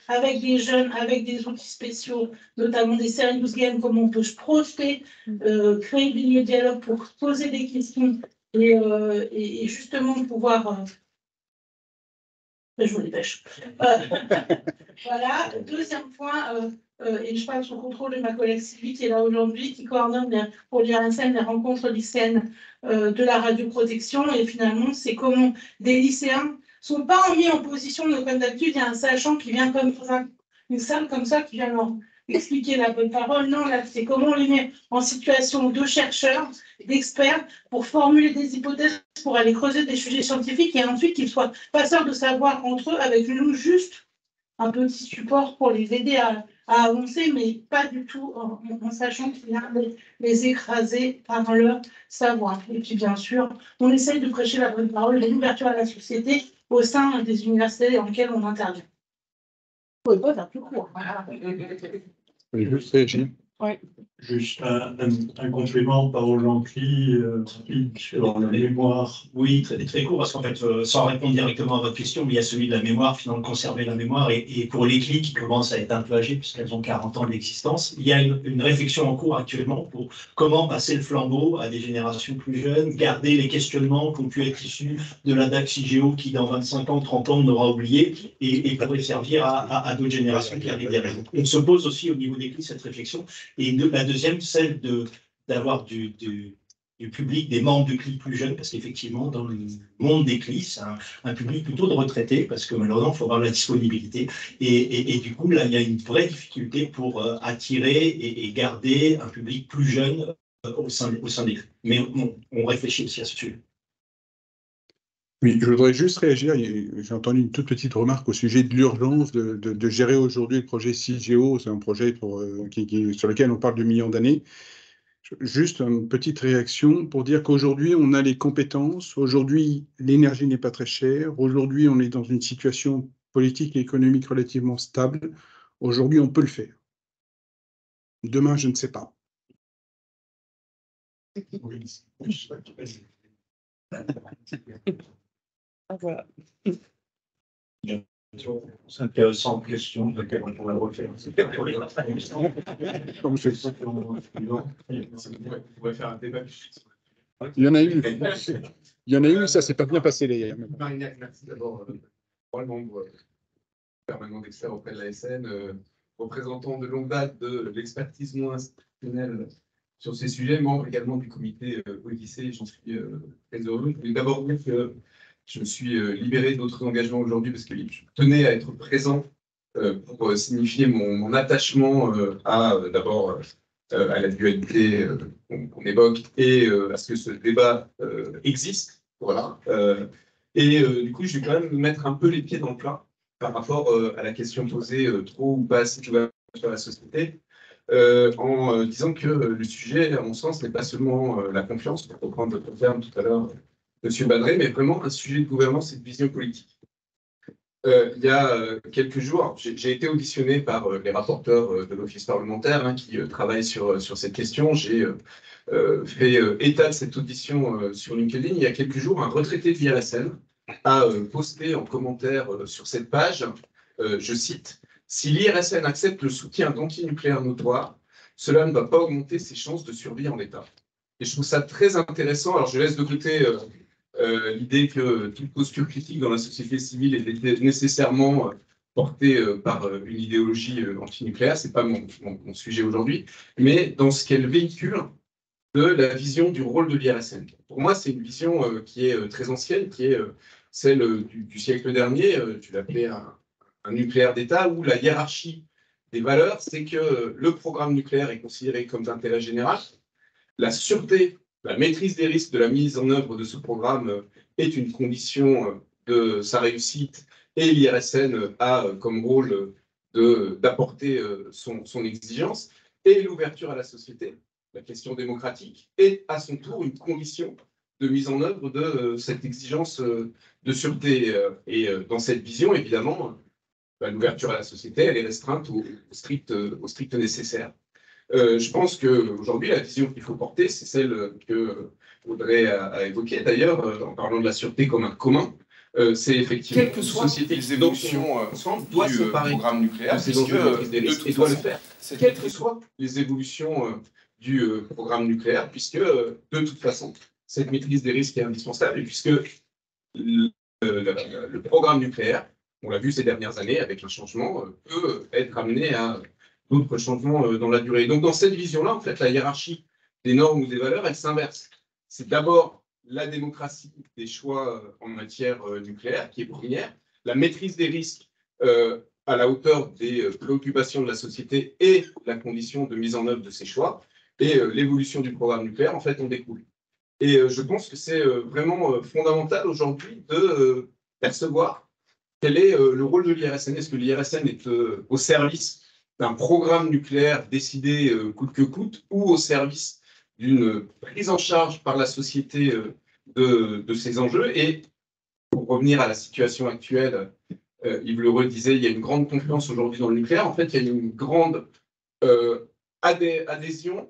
avec des jeunes, avec des outils spéciaux, notamment des serious games, comment on peut se projeter, créer des lieux de dialogue pour poser des questions et justement pouvoir... je me dépêche. Voilà, deuxième point, et je parle sous contrôle de ma collègue Sylvie qui est là aujourd'hui, qui coordonne pour l'IRSN les rencontres lycéennes de la radioprotection. Et finalement, c'est comment des lycéens ne sont pas mis en position de comme d'habitude, il y a un sachant qui vient comme une salle comme ça qui vient leur expliquer la bonne parole. Non, là, c'est comment on les met en situation de chercheurs, d'experts, pour formuler des hypothèses, pour aller creuser des sujets scientifiques et ensuite qu'ils soient passeurs de savoir entre eux avec nous juste un petit support pour les aider à avancer, mais pas du tout en sachant qu'il y a les écraser par leur savoir. Et puis, bien sûr, on essaye de prêcher la bonne parole et l'ouverture à la société au sein des universités dans lesquelles on intervient. On ne peut pas faire plus court. Voilà. Juste réagir. Oui. Juste un complément par Jean-Cli sur la mémoire. Oui, très court, parce qu'en fait, sans répondre directement à votre question, il y a celui de la mémoire, finalement, de conserver la mémoire, et pour les CLI qui commencent à être un peu âgées, puisqu'elles ont 40 ans d'existence, il y a une réflexion en cours actuellement pour comment passer le flambeau à des générations plus jeunes, garder les questionnements qui ont pu être issus de la DAC CIGEO qui, dans 25 ans, 30 ans, on aura oublié, et pourrait servir à d'autres générations qui arrivent derrière. On se pose aussi au niveau des CLI cette réflexion, et la deuxième, celle d'avoir du public, des membres de CLI plus jeunes, parce qu'effectivement, dans le monde des CLI, c'est un public plutôt de retraités, parce que malheureusement, il faut avoir la disponibilité. Et du coup, là, il y a une vraie difficulté pour attirer et garder un public plus jeune au sein des CLI. Mais on réfléchit aussi à ce sujet. Oui, je voudrais juste réagir. J'ai entendu une toute petite remarque au sujet de l'urgence de gérer aujourd'hui le projet CIGEO. C'est un projet sur lequel on parle de millions d'années. Juste une petite réaction pour dire qu'aujourd'hui, on a les compétences. Aujourd'hui, l'énergie n'est pas très chère. Aujourd'hui, on est dans une situation politique et économique relativement stable. Aujourd'hui, on peut le faire. Demain, je ne sais pas. Voilà. C'est intéressant, question de laquelle on pourrait refaire. Comme je- On pourrait faire un débat. Il y en a eu. Il y en a eu, ça s'est pas bien passé d'ailleurs. Marignac, merci d'abord. Moi, le membre permanent d'expert auprès de l'ASN, représentant de longue date de l'expertise non institutionnelle sur ces sujets, membre également du comité Odyssée, j'en suis très heureux. Je voulais d'abord dire que je me suis libéré d'autres engagements aujourd'hui parce que je tenais à être présent pour signifier mon attachement à d'abord à la dualité qu'on évoque et à ce que ce débat existe. Voilà. Du coup, je vais quand même mettre un peu les pieds dans le plat par rapport à la question posée trop ou pas assez ouverte sur la société, en disant que le sujet, à mon sens, n'est pas seulement la confiance, pour reprendre votre terme tout à l'heure, M. Badré, mais vraiment un sujet de gouvernance et de vision politique. Il y a quelques jours, j'ai été auditionné par les rapporteurs de l'Office parlementaire qui travaillent sur cette question. J'ai fait état de cette audition sur LinkedIn. Il y a quelques jours, un retraité de l'IRSN a posté en commentaire sur cette page, je cite, « Si l'IRSN accepte le soutien d'antinucléaires notoires, cela ne va pas augmenter ses chances de survie en l'état. » Et je trouve ça très intéressant. Alors, je laisse de côté l'idée que toute posture critique dans la société civile est nécessairement portée par une idéologie antinucléaire. Ce n'est pas mon sujet aujourd'hui. Mais dans ce qu'elle véhicule de la vision du rôle de l'IRSN. Pour moi, c'est une vision qui est très ancienne, qui est celle du siècle dernier. Tu l'appelais un nucléaire d'État, où la hiérarchie des valeurs, c'est que le programme nucléaire est considéré comme d'intérêt général. La sûreté, la maîtrise des risques de la mise en œuvre de ce programme est une condition de sa réussite et l'IRSN a comme rôle d'apporter son exigence et l'ouverture à la société. La question démocratique est à son tour une condition de mise en œuvre de cette exigence de sûreté. Dans cette vision, évidemment, l'ouverture à la société, elle est restreinte au strict nécessaire. Je pense qu'aujourd'hui, la vision qu'il faut porter, c'est celle que Audrey a évoquée d'ailleurs, en parlant de la sûreté comme un commun. C'est effectivement Quelles que soient les évolutions doit du s'emparer programme nucléaire, de ces puisque enjeux des de risques toute et doit le façon, faire. Quelles que soient les évolutions du programme nucléaire, puisque de toute façon, cette maîtrise des risques est indispensable, et puisque le programme nucléaire, on l'a vu ces dernières années avec un changement, peut être amené à d'autres changements dans la durée. Donc dans cette vision-là, en fait, la hiérarchie des normes ou des valeurs, elle s'inverse. C'est d'abord la démocratie des choix en matière nucléaire qui est première, la maîtrise des risques à la hauteur des préoccupations de la société et la condition de mise en œuvre de ces choix, et l'évolution du programme nucléaire, en fait, en découle. Et je pense que c'est vraiment fondamental aujourd'hui de percevoir quel est le rôle de l'IRSN. Est-ce que l'IRSN est au service d'un programme nucléaire décidé coûte que coûte, ou au service d'une prise en charge par la société de ces enjeux? Et pour revenir à la situation actuelle, Yves Leroy disait il y a une grande confiance aujourd'hui dans le nucléaire. En fait, il y a une grande adhésion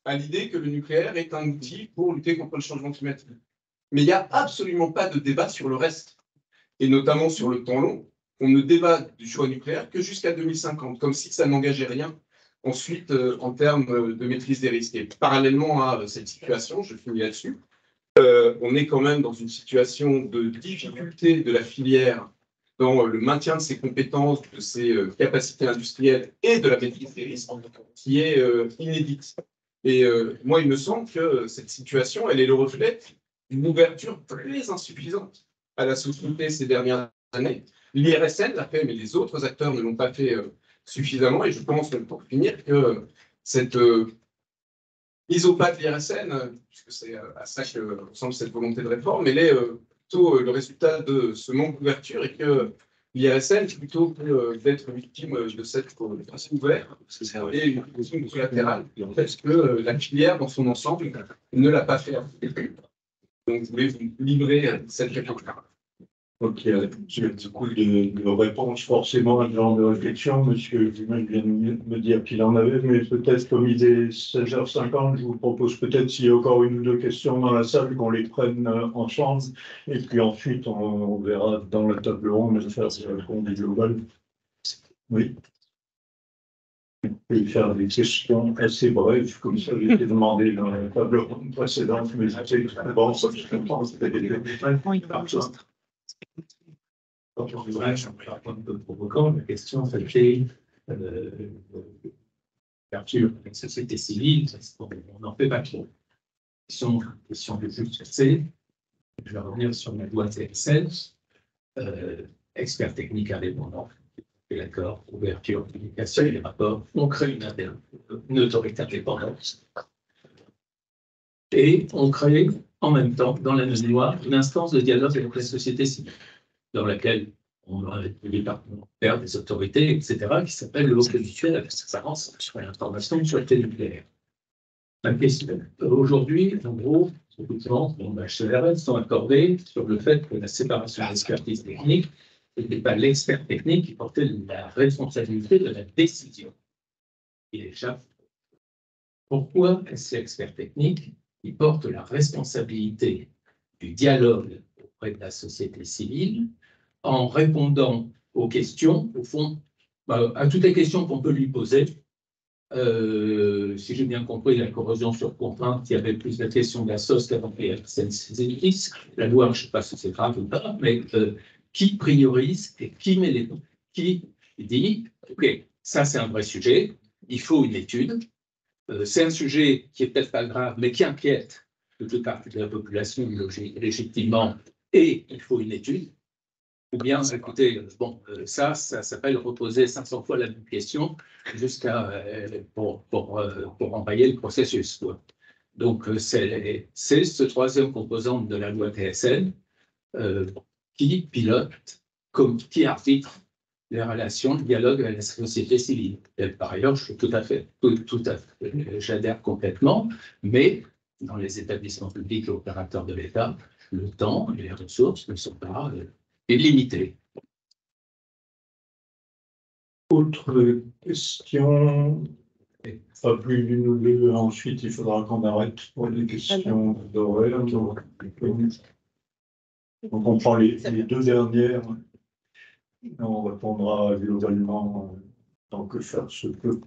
à l'idée que le nucléaire est un outil pour lutter contre le changement climatique. Mais il n'y a absolument pas de débat sur le reste, et notamment sur le temps long. On ne débat du choix nucléaire que jusqu'à 2050, comme si ça n'engageait rien ensuite en termes de maîtrise des risques. Et parallèlement à cette situation, je finis là-dessus, on est quand même dans une situation de difficulté de la filière dans le maintien de ses compétences, de ses capacités industrielles et de la maîtrise des risques, qui est inédite. Et moi, il me semble que cette situation, elle est le reflet d'une ouverture très insuffisante à la société ces dernières années. L'IRSN l'a fait, mais les autres acteurs ne l'ont pas fait suffisamment. Et je pense, pour finir, que cette mise au pas de l'IRSN, puisque c'est à ça que ressemble cette volonté de réforme, elle est plutôt le résultat de ce manque d'ouverture, et que l'IRSN plutôt que d'être victime de cette principe ouvert et une position collatérale parce que la filière dans son ensemble ne l'a pas fait. Donc, je voulais vous livrer cette réflexion-là. Ok, du coup, de réponse forcément à ce genre de réflexion, monsieur Dumais vient de me dire qu'il en avait, mais peut-être comme il est 16h50, je vous propose peut-être s'il y a encore une ou deux questions dans la salle, qu'on les prenne ensemble, et puis ensuite on verra dans la table ronde de faire des réponses globales. Oui. On peut faire des questions assez brèves, comme ça j'ai été demandé dans la table ronde précédente, mais c'est bon, ça je comprends, c'était des détails. Un peu provocant, la question c'était l'ouverture de la société civile, on n'en fait pas trop. Question de justice, je vais revenir sur la loi TSL, expert technique indépendant, et l'accord, ouverture, publication des rapports, on crée une autorité indépendante. Et on crée en même temps, dans la même loi, une instance de dialogue avec la société civile, dans laquelle on a des partenaires, des autorités, etc., qui s'appelle le Haut Comité de la transparence sur l'information de sûreté nucléaire. La question, aujourd'hui, en gros, beaucoup de gens, CRS, sont accordés sur le fait que la séparation de l'expertise technique n'était pas l'expert technique qui portait la responsabilité de la décision. Et déjà, pourquoi est-ce l'expert technique qui porte la responsabilité du dialogue auprès de la société civile en répondant aux questions, au fond, à toutes les questions qu'on peut lui poser? Si j'ai bien compris, la corrosion sur contrainte, il y avait plus la question de la sauce qu'avant PSN6. La loi, je ne sais pas si c'est grave ou pas, mais qui priorise et qui met les noms? Qui dit, OK, ça c'est un vrai sujet, il faut une étude. C'est un sujet qui est peut-être pas grave, mais qui inquiète toute partie de la population légitimement, et il faut une étude. Ou bien, écoutez, bon, ça s'appelle reposer 500 fois la même question jusqu'à pour enrayer le processus, quoi. Donc, c'est ce troisième composante de la loi TSN qui pilote, qui arbitre les relations, le dialogue avec la société civile. Et par ailleurs, je suis tout à fait, j'adhère complètement, mais dans les établissements publics et opérateurs de l'État, le temps et les ressources ne sont pas illimité. Autre question, pas plus d'une ou deux, ensuite il faudra qu'on arrête pour les questions d'horaire. Donc on prend les deux dernières, et on répondra globalement tant que faire se peut.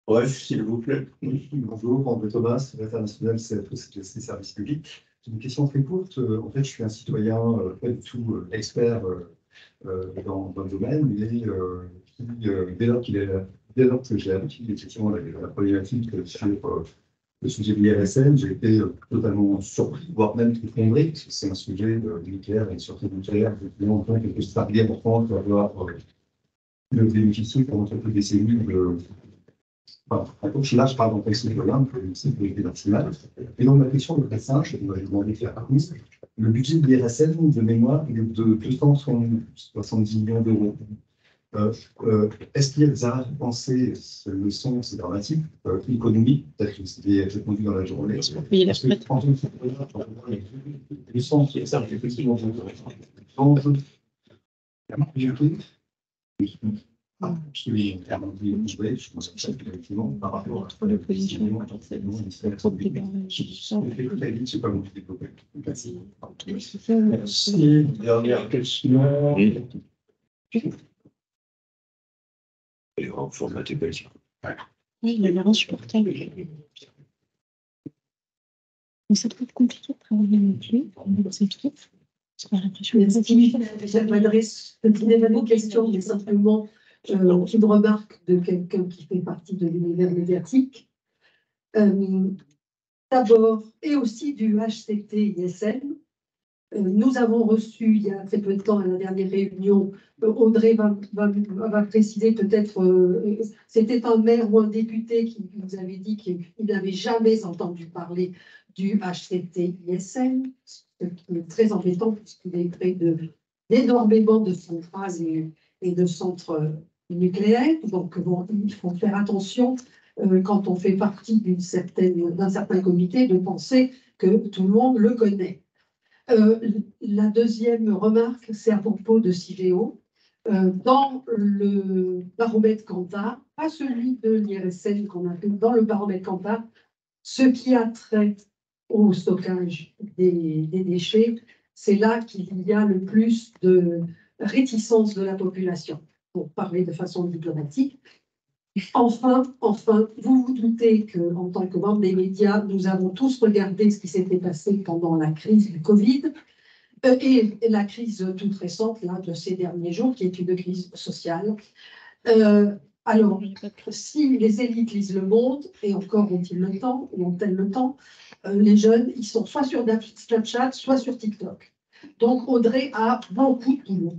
Bref, s'il vous plaît. Bonjour, André Thomas, secrétaire national CFE Services Publics. C'est une question très courte. En fait, je suis un citoyen pas du tout expert dans le domaine, mais qui, dès lors que j'ai appris effectivement la problématique sur le sujet de l'IRSN, j'ai été totalement surpris, voire même effondré, parce que c'est un sujet nucléaire et de sûreté nucléaire, effectivement, en tant que stabilité importante, va avoir le bénéficier pendant quelques décennies de. Là, je parle dans le citoyen, c'est de sécurité nationale. Et donc, ma question est très simple, je vais demander de faire partie. Le budget de l'IRSN, de mémoire, il est de 270 millions d'euros. Est-ce qu'ils a pensé cette leçon, c'est dramatique, économique, peut-être que c'était répondu dans la journée. Oui, parce que quand on fait le sens qui est ça, effectivement, l'enjeu, la majorité, je pense que ça, effectivement, par rapport à la position, c'est pas bon de développer. Merci. Dernière question. Et en format de belge. Oui, il a l'air insupportable. Mais ça peut être compliqué de travailler avec lui, c'est tout. Je m'adresse, ce n'est pas une question, mais simplement une remarque de quelqu'un qui fait partie de l'univers médiatique. D'abord, et aussi du HCT-ISN. Nous avons reçu, il y a très peu de temps, à la dernière réunion, Audrey va préciser peut-être, c'était un maire ou un député qui nous avait dit qu'il n'avait jamais entendu parler du HCT-ISN, ce qui est très embêtant puisqu'il est près de d'énormément de centrales et de centres nucléaires. Donc, bon, il faut faire attention quand on fait partie d'un certain comité de penser que tout le monde le connaît. La deuxième remarque, c'est à propos de Cigéo. Dans le baromètre Kantar, pas celui de l'IRSN qu'on a fait, dans le baromètre Kantar, ce qui a trait au stockage des déchets, c'est là qu'il y a le plus de réticence de la population, pour parler de façon diplomatique. Enfin, vous vous doutez qu'en tant que membre des médias, nous avons tous regardé ce qui s'était passé pendant la crise du Covid et la crise toute récente là, de ces derniers jours, qui est une crise sociale. Alors, si les élites lisent Le Monde, et encore ont-ils le temps, ou ont-elles le temps, les jeunes, ils sont soit sur Snapchat, soit sur TikTok. Donc, Audrey a beaucoup de boulot.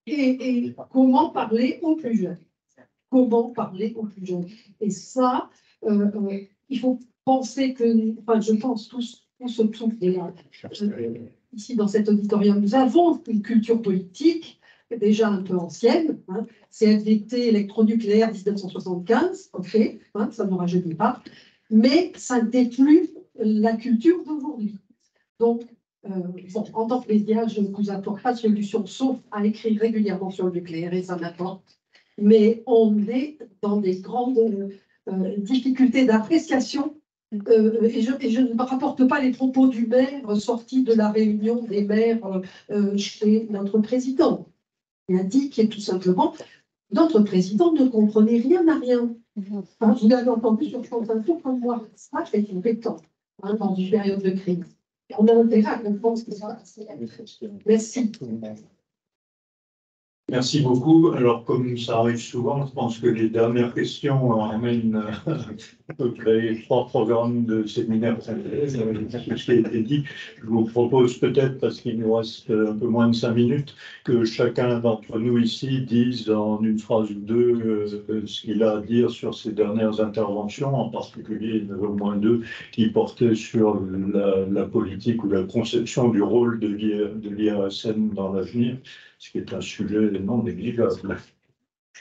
Et comment parler aux plus jeunes? Comment parler aux plus jeunes? Et ça, il faut penser que, enfin, je pense tous ici dans cet auditorium, nous avons une culture politique déjà un peu ancienne. Hein, CFDT électronucléaire 1975, ok, hein, ça ne rajeunit pas, mais ça n'est plus la culture d'aujourd'hui. Donc, bon, en tant que média, je ne vous apporte pas de solution, sauf à écrire régulièrement sur le nucléaire, et ça m'apporte. Mais on est dans des grandes difficultés d'appréciation. Et je ne me rapporte pas les propos du maire sortis de la réunion des maires chez notre président. Il a dit qu'il est tout simplement, notre président ne comprenait rien à rien. Hein, vous l'avez entendu sur France Info comme moi. Ça, c'est une pétante dans une période de crise. On a intérêt à comprendre ce qui se passe. Merci. Merci beaucoup. Alors, comme ça arrive souvent, je pense que les dernières questions amènent à peu près 3 programmes de séminaire avec tout ce qui a été dit. Je vous propose peut-être, parce qu'il nous reste un peu moins de 5 minutes, que chacun d'entre nous ici dise en une phrase ou deux ce qu'il a à dire sur ces dernières interventions, en particulier au moins 2 qui portaient sur la politique ou la conception du rôle de l'IRSN dans l'avenir, ce qui est un sujet non négligeable.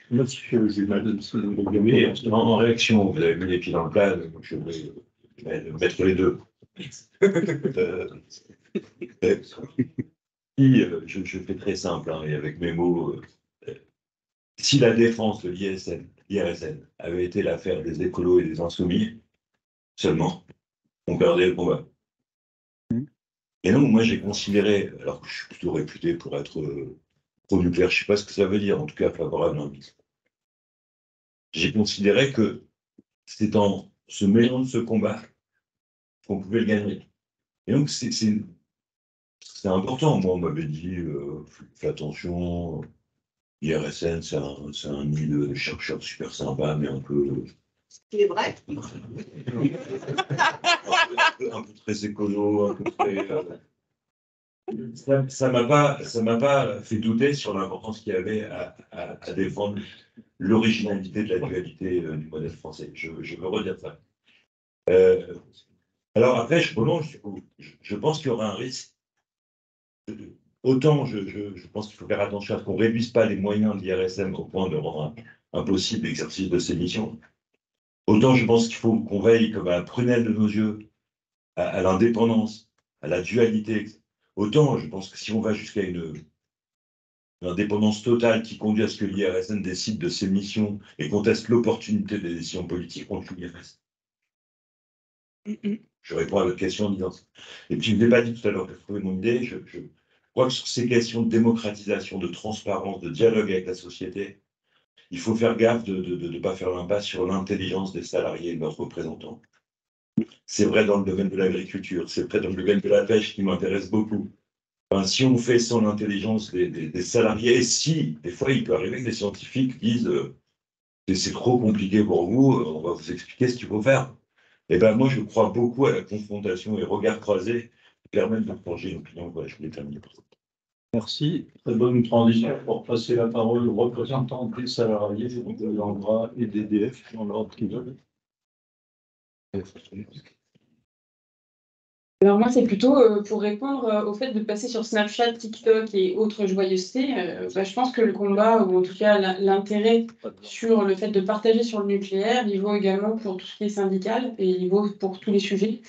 Monsieur Jumal, En réaction, vous avez mis les pieds dans le plat, je vais mettre les deux. Je fais très simple, hein, et avec mes mots. Si la défense de l'IRSN avait été l'affaire des écolos et des insoumis, seulement, on perdait le combat. Et non, moi j'ai considéré, alors que je suis plutôt réputé pour être pro-nucléaire, je ne sais pas ce que ça veut dire, en tout cas favorable à un mix. J'ai considéré que c'est en se mêlant de ce combat qu'on pouvait le gagner. Et donc c'est important. Moi, on m'avait dit, fais attention, l'IRSN, c'est un nid de chercheurs super sympa, mais un peu... C'est vrai. un peu très écolo, un peu très... Ça m'a pas fait douter sur l'importance qu'il y avait à défendre l'originalité de la dualité du modèle français. Je veux redire ça. Alors après, je prolonge. Je pense qu'il y aura un risque. Autant je pense qu'il faut faire attention à ce qu'on ne réduise pas les moyens de l'IRSN au point de rendre impossible l'exercice de ses missions. Autant je pense qu'il faut qu'on veille comme à la prunelle de nos yeux à l'indépendance, à la dualité. Autant, je pense que si on va jusqu'à une indépendance totale qui conduit à ce que l'IRSN décide de ses missions et conteste l'opportunité des décisions politiques contre l'IRSN. Je réponds à votre question en disant ça. Et puis, je ne l'ai pas dit tout à l'heure, j'ai trouvé mon idée. Je crois que sur ces questions de démocratisation, de transparence, de dialogue avec la société, il faut faire gaffe de ne pas faire l'impasse sur l'intelligence des salariés et de leurs représentants. C'est vrai dans le domaine de l'agriculture, c'est vrai dans le domaine de la pêche qui m'intéresse beaucoup. Enfin, si on fait sans l'intelligence des salariés, et si, des fois, il peut arriver que des scientifiques disent c'est trop compliqué pour vous, on va vous expliquer ce qu'il faut faire. Et bien, moi, je crois beaucoup à la confrontation et regard croisé qui permettent de forger une opinion. Voilà, je voulais terminer par ça. Merci. Très bonne transition pour passer la parole aux représentants des salariés de l'ANDRA et d'EDF dans l'ordre qu'ils veulent. Alors moi, c'est plutôt pour répondre au fait de passer sur Snapchat, TikTok et autres joyeusetés. Je pense que le combat, ou en tout cas l'intérêt sur le fait de partager sur le nucléaire, il vaut également pour tout ce qui est syndical et il vaut pour tous les sujets.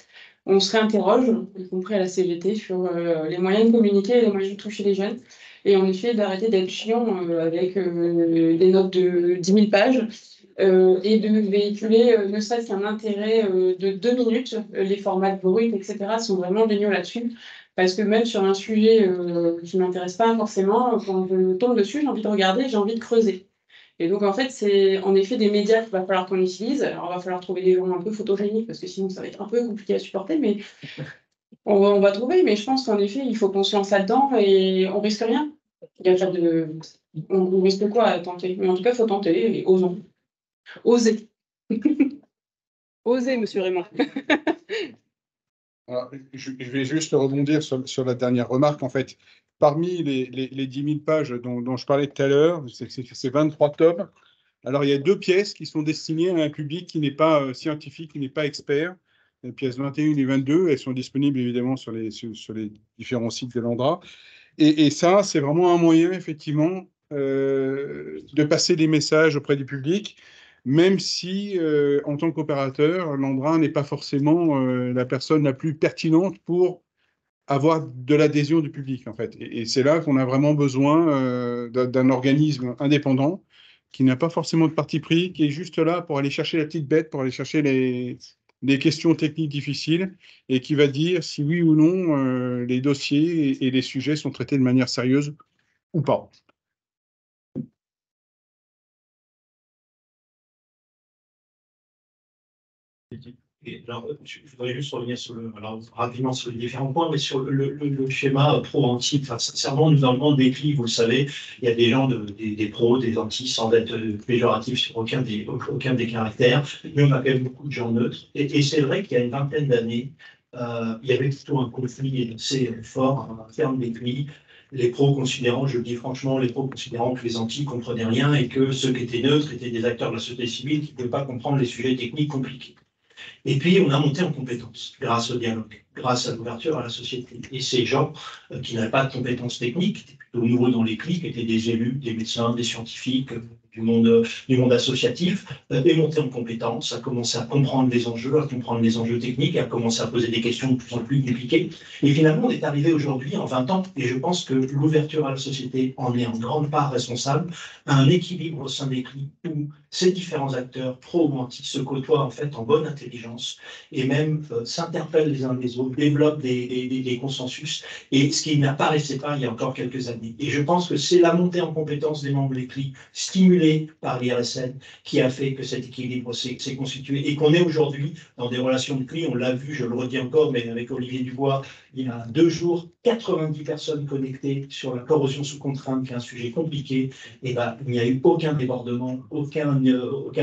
On se réinterroge, y compris à la CGT, sur les moyens de communiquer et les moyens de toucher les jeunes. Et en effet, d'arrêter d'être chiant avec des notes de 10 000 pages. Et de véhiculer ne serait-ce qu'un intérêt de 2 minutes. Les formats bruts, etc. sont vraiment géniaux là-dessus. Parce que même sur un sujet qui ne m'intéresse pas forcément, quand je tombe dessus, j'ai envie de regarder, j'ai envie de creuser. Et donc, en fait, c'est en effet des médias qu'il va falloir qu'on utilise. Alors, il va falloir trouver des gens un peu photogéniques, parce que sinon, ça va être un peu compliqué à supporter, mais on va trouver. Mais je pense qu'en effet, il faut qu'on se lance là-dedans et on risque rien. Il y a pas de... On risque quoi à tenter? Mais en tout cas, il faut tenter et osons. Oser. Oser, monsieur Raymond. Alors, je vais juste rebondir sur la dernière remarque. En fait, parmi les 10 000 pages dont je parlais tout à l'heure, c'est 23 tomes. Alors, il y a 2 pièces qui sont destinées à un public qui n'est pas scientifique, qui n'est pas expert. Les pièces 21 et 22, elles sont disponibles évidemment sur les différents sites de l'Andra. Et ça, c'est vraiment un moyen, effectivement, de passer des messages auprès du public, même si, en tant qu'opérateur, l'Andra n'est pas forcément la personne la plus pertinente pour avoir de l'adhésion du public, en fait. Et c'est là qu'on a vraiment besoin d'un organisme indépendant qui n'a pas forcément de parti pris, qui est juste là pour aller chercher la petite bête, pour aller chercher les questions techniques difficiles, et qui va dire si oui ou non les dossiers et les sujets sont traités de manière sérieuse ou pas. Et alors, je voudrais juste revenir rapidement sur les différents points, mais sur le schéma pro-anti. Enfin, sincèrement, nous dans le monde des CLI, vous le savez, il y a des gens, des pros, des anti, sans être péjoratifs sur aucun des caractères, mais on a quand même beaucoup de gens neutres. Et c'est vrai qu'il y a une vingtaine d'années, il y avait plutôt un conflit assez fort interne des CLI. Les pros considérant, je le dis franchement, les pros considérant que les anti comprenaient rien et que ceux qui étaient neutres étaient des acteurs de la société civile qui ne pouvaient pas comprendre les sujets techniques compliqués. Et puis, on a monté en compétences grâce au dialogue, grâce à l'ouverture à la société. Et ces gens qui n'avaient pas de compétences techniques, qui étaient plutôt nouveaux dans les CLI, qui étaient des élus, des médecins, des scientifiques, du monde associatif, est monté en compétences, a commencé à comprendre les enjeux, à comprendre les enjeux techniques, a commencé à poser des questions de plus en plus compliquées. Et finalement, on est arrivé aujourd'hui, en 20 ans, et je pense que l'ouverture à la société en est en grande part responsable, à un équilibre au sein des CLI où ces différents acteurs, pro ou anti, se côtoient en fait en bonne intelligence et même s'interpellent les uns les autres, développent des consensus, et ce qui n'apparaissait pas il y a encore quelques années. Et je pense que c'est la montée en compétence des membres des CLI, stimulée par l'IRSN, qui a fait que cet équilibre s'est constitué et qu'on est aujourd'hui dans des relations de CLI. On l'a vu, je le redis encore, mais avec Olivier Dubois, il y a 2 jours, 90 personnes connectées sur la corrosion sous contrainte, qui est un sujet compliqué. Et ben, il n'y a eu aucun débordement, aucun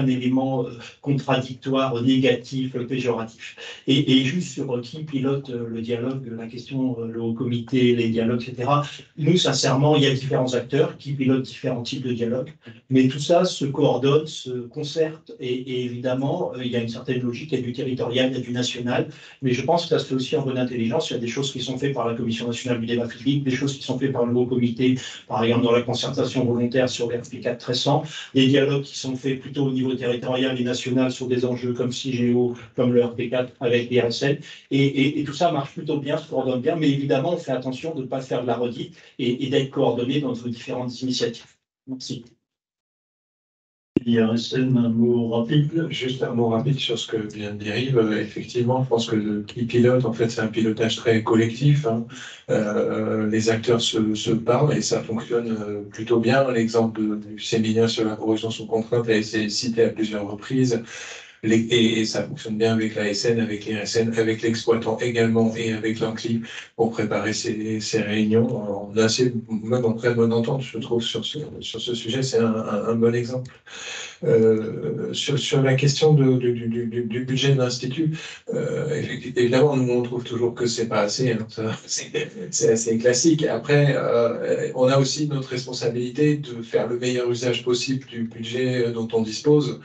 élément contradictoire, négatif, péjoratif. Et juste sur qui pilote le dialogue, la question, le haut comité, les dialogues, etc. Nous, sincèrement, il y a différents acteurs qui pilotent différents types de dialogues, mais tout ça se coordonne, se concerte, et évidemment, il y a une certaine logique, il y a du territorial, il y a du national, mais je pense que ça se fait aussi en bonne intelligence. Il y a des choses qui sont faites par la Commission nationale du débat public, des choses qui sont faites par le haut comité, par exemple dans la concertation volontaire sur les RP4 très récents, des dialogues qui sont faits plutôt au niveau territorial et national sur des enjeux comme CIGEO, comme le RP4 avec l'IRSN, et tout ça marche plutôt bien, se coordonne bien, mais évidemment, on fait attention de ne pas faire de la redite et d'être coordonné dans nos différentes initiatives. Merci. IRSN, un mot rapide. Juste un mot rapide sur ce que vient de dire Yves. Effectivement, je pense que le pilote, en fait, c'est un pilotage très collectif. Hein. Les acteurs se parlent et ça fonctionne plutôt bien. L'exemple du séminaire sur la corrosion sous contrainte a été cité à plusieurs reprises. Et ça fonctionne bien avec l'ASN, avec l'IRSN, avec l'exploitant également et avec l'ANCLI pour préparer ces réunions. On a assez, même en très bonne entente, je trouve, sur ce sujet. C'est un bon exemple. Sur la question du budget de l'Institut, évidemment, nous, on trouve toujours que c'est pas assez. Hein, c'est assez classique. Après, on a aussi notre responsabilité de faire le meilleur usage possible du budget dont on dispose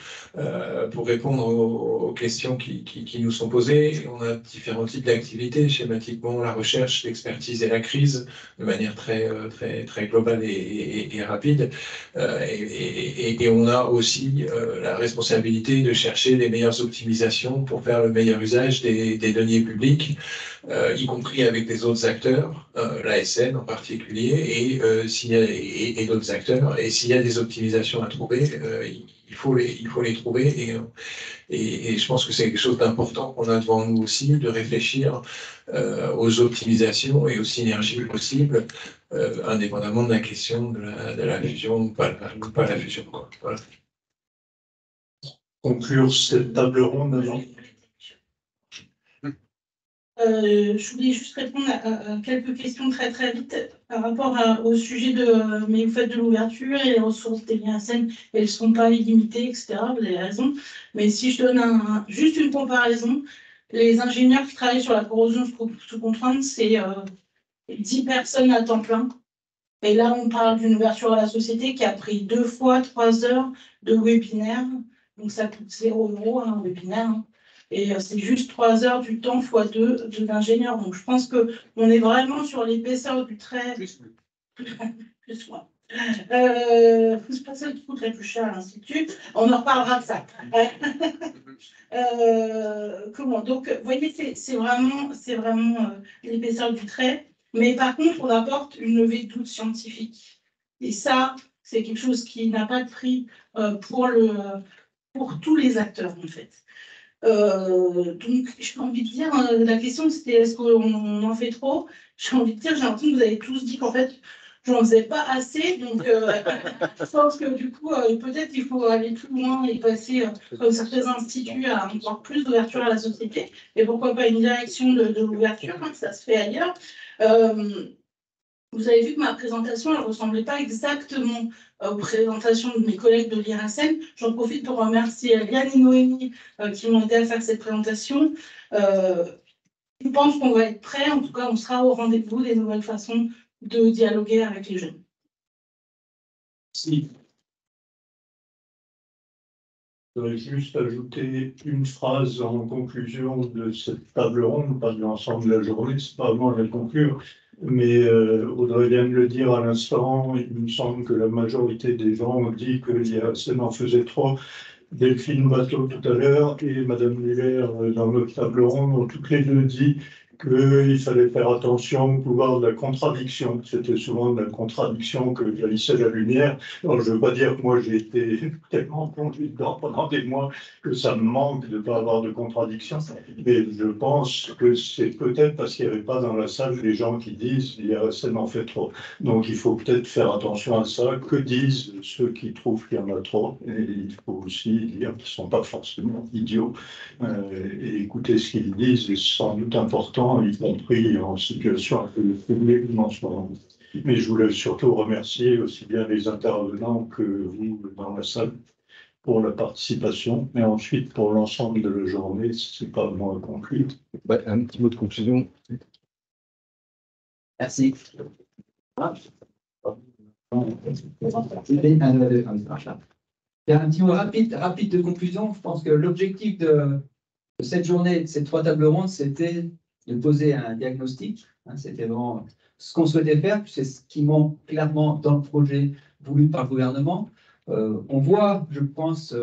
pour répondre répondre aux questions qui nous sont posées. On a différents types d'activités, schématiquement la recherche, l'expertise et la crise, de manière très globale et rapide. Et on a aussi la responsabilité de chercher les meilleures optimisations pour faire le meilleur usage des deniers publics, y compris avec les autres acteurs, l'ASN en particulier, et d'autres acteurs. Et s'il y a des optimisations à trouver, il faut les trouver. Et je pense que c'est quelque chose d'important qu'on a devant nous aussi, de réfléchir aux optimisations et aux synergies possibles, indépendamment de la question de la fusion ou pas la fusion, quoi. Voilà. Conclure cette table ronde avant. Je voulais juste répondre à quelques questions très vite par rapport au sujet de mais vous faites de l'ouverture et les ressources des l'IRSN, elles ne sont pas illimitées, etc. Vous avez raison. Mais si je donne juste une comparaison, les ingénieurs qui travaillent sur la corrosion sous contrainte, c'est 10 personnes à temps plein. Et là, on parle d'une ouverture à la société qui a pris 2 fois 3 heures de webinaire. Donc ça coûte 0 € un webinaire. Et c'est juste 3 heures du temps x 2 de l'ingénieur. Donc je pense qu'on est vraiment sur l'épaisseur du trait. Plus moi. C'est pas ça qui coûterait plus cher à l'Institut. On en reparlera de ça. Donc, vous voyez, c'est vraiment l'épaisseur du trait. Mais par contre, on apporte une levée de doute scientifique. Et ça, c'est quelque chose qui n'a pas de prix pour tous les acteurs, en fait. Donc, j'ai envie de dire, la question c'était est-ce qu'on en fait trop? J'ai envie de dire, j'ai l'impression que vous avez tous dit qu'en fait, je n'en faisais pas assez. Donc, je pense que du coup, peut-être il faut aller plus loin et passer, comme certains instituts, à encore plus d'ouverture à la société. Et pourquoi pas une direction de l'ouverture, hein, ça se fait ailleurs. Vous avez vu que ma présentation ne ressemblait pas exactement aux présentations de mes collègues de l'IRSN. J'en profite pour remercier Yann et Noémie qui m'ont aidé à faire cette présentation. Je pense qu'on va être prêts. En tout cas, on sera au rendez-vous des nouvelles façons de dialoguer avec les jeunes. Si. Je voudrais juste ajouter une phrase en conclusion de cette table ronde, pas de l'ensemble de la journée, c'est pas vraiment la conclure, mais Audrey vient de le dire à l'instant, il me semble que la majorité des gens ont dit que l'IRSN en faisait trop. Delphine Bateau tout à l'heure et Madame Muller dans notre table ronde ont toutes les deux dit qu'il fallait faire attention au pouvoir de la contradiction. C'était souvent de la contradiction que jaillissait la lumière. Alors, je ne veux pas dire que moi j'ai été tellement plongé dedans pendant des mois que ça me manque de ne pas avoir de contradiction, mais je pense que c'est peut-être parce qu'il n'y avait pas dans la salle des gens qui disent l'IRSN en fait trop. Donc il faut peut-être faire attention à ça. Que disent ceux qui trouvent qu'il y en a trop? Et il faut aussi dire qu'ils ne sont pas forcément idiots. Et écouter ce qu'ils disent est sans doute important, y compris en situation un peu publique en ce moment. Mais je voulais surtout remercier aussi bien les intervenants que vous dans la salle pour la participation, mais ensuite pour l'ensemble de la journée, c'est pas moi conclu. Ouais, un petit mot de conclusion. Merci. Bien, un petit mot rapide de conclusion. Je pense que l'objectif de cette journée, de ces 3 tables rondes, c'était de poser un diagnostic. C'était vraiment ce qu'on souhaitait faire, c'est ce qui manque clairement dans le projet voulu par le gouvernement. On voit, je pense,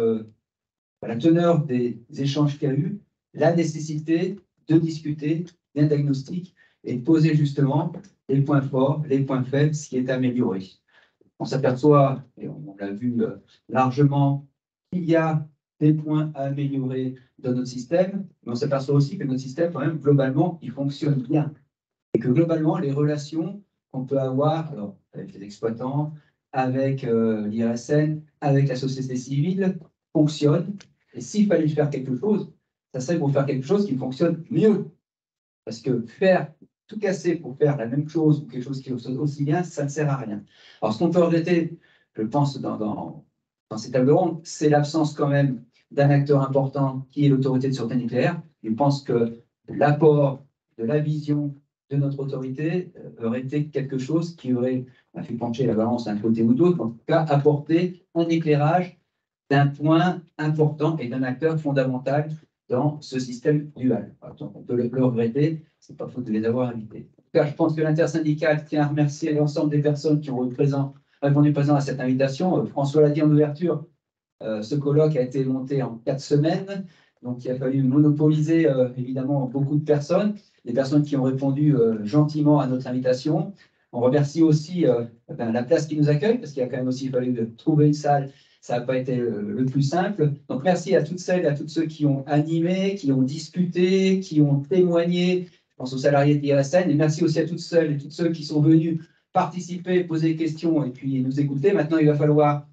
à la teneur des échanges qu'il y a eu, la nécessité de discuter d'un diagnostic et de poser justement les points forts, les points faibles, ce qui est amélioré. On s'aperçoit, et on l'a vu largement, qu'il y a des points à améliorer dans notre système, mais on s'aperçoit aussi que notre système, quand même, globalement, il fonctionne bien. Et que globalement, les relations qu'on peut avoir alors, avec les exploitants, avec l'IRSN, avec la société civile, fonctionnent. Et s'il fallait faire quelque chose, ça serait pour faire quelque chose qui fonctionne mieux. Parce que tout casser pour faire la même chose ou quelque chose qui fonctionne aussi bien, ça ne sert à rien. Alors, ce qu'on peut regretter, je pense, dans ces tables rondes, c'est l'absence quand même d'un acteur important qui est l'autorité de sûreté nucléaire. Je pense que l'apport de la vision de notre autorité aurait été quelque chose qui aurait fait pencher la balance d'un côté ou de l'autre, en tout cas apporter un éclairage d'un point important et d'un acteur fondamental dans ce système dual. Donc, on peut le regretter, c'est pas faute de les avoir invités. En tout cas, je pense que l'intersyndicale tient à remercier l'ensemble des personnes qui ont répondu présent à cette invitation. François l'a dit en ouverture, ce colloque a été monté en 4 semaines, donc il a fallu monopoliser évidemment beaucoup de personnes, des personnes qui ont répondu gentiment à notre invitation. On remercie aussi la place qui nous accueille, parce qu'il a quand même aussi fallu trouver une salle. Ça n'a pas été le plus simple. Donc, merci à toutes celles et à tous ceux qui ont animé, qui ont discuté, qui ont témoigné. Je pense aux salariés de l'IRSN. Et merci aussi à toutes celles et tous ceux qui sont venus participer, poser des questions et puis nous écouter. Maintenant, il va falloir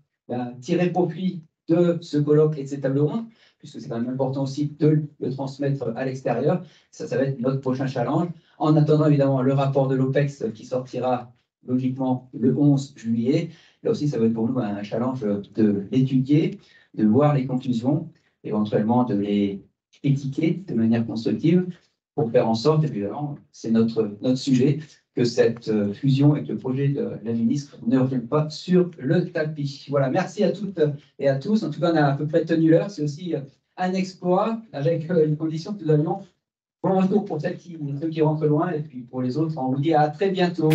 tirer profit de ce colloque et de ces tables rondes, puisque c'est quand même important aussi de le transmettre à l'extérieur. Ça va être notre prochain challenge. En attendant, évidemment, le rapport de l'OPEX qui sortira logiquement le 11 juillet. Là aussi, ça va être pour nous un challenge de l'étudier, de voir les conclusions, éventuellement de les critiquer de manière constructive pour faire en sorte, évidemment, c'est notre sujet, que cette fusion avec le projet de la ministre ne revienne pas sur le tapis. Voilà, merci à toutes et à tous. En tout cas, on a à peu près tenu l'heure. C'est aussi un exploit avec les conditions que nous avions. Bon retour pour ceux qui rentrent loin et puis pour les autres, on vous dit à très bientôt.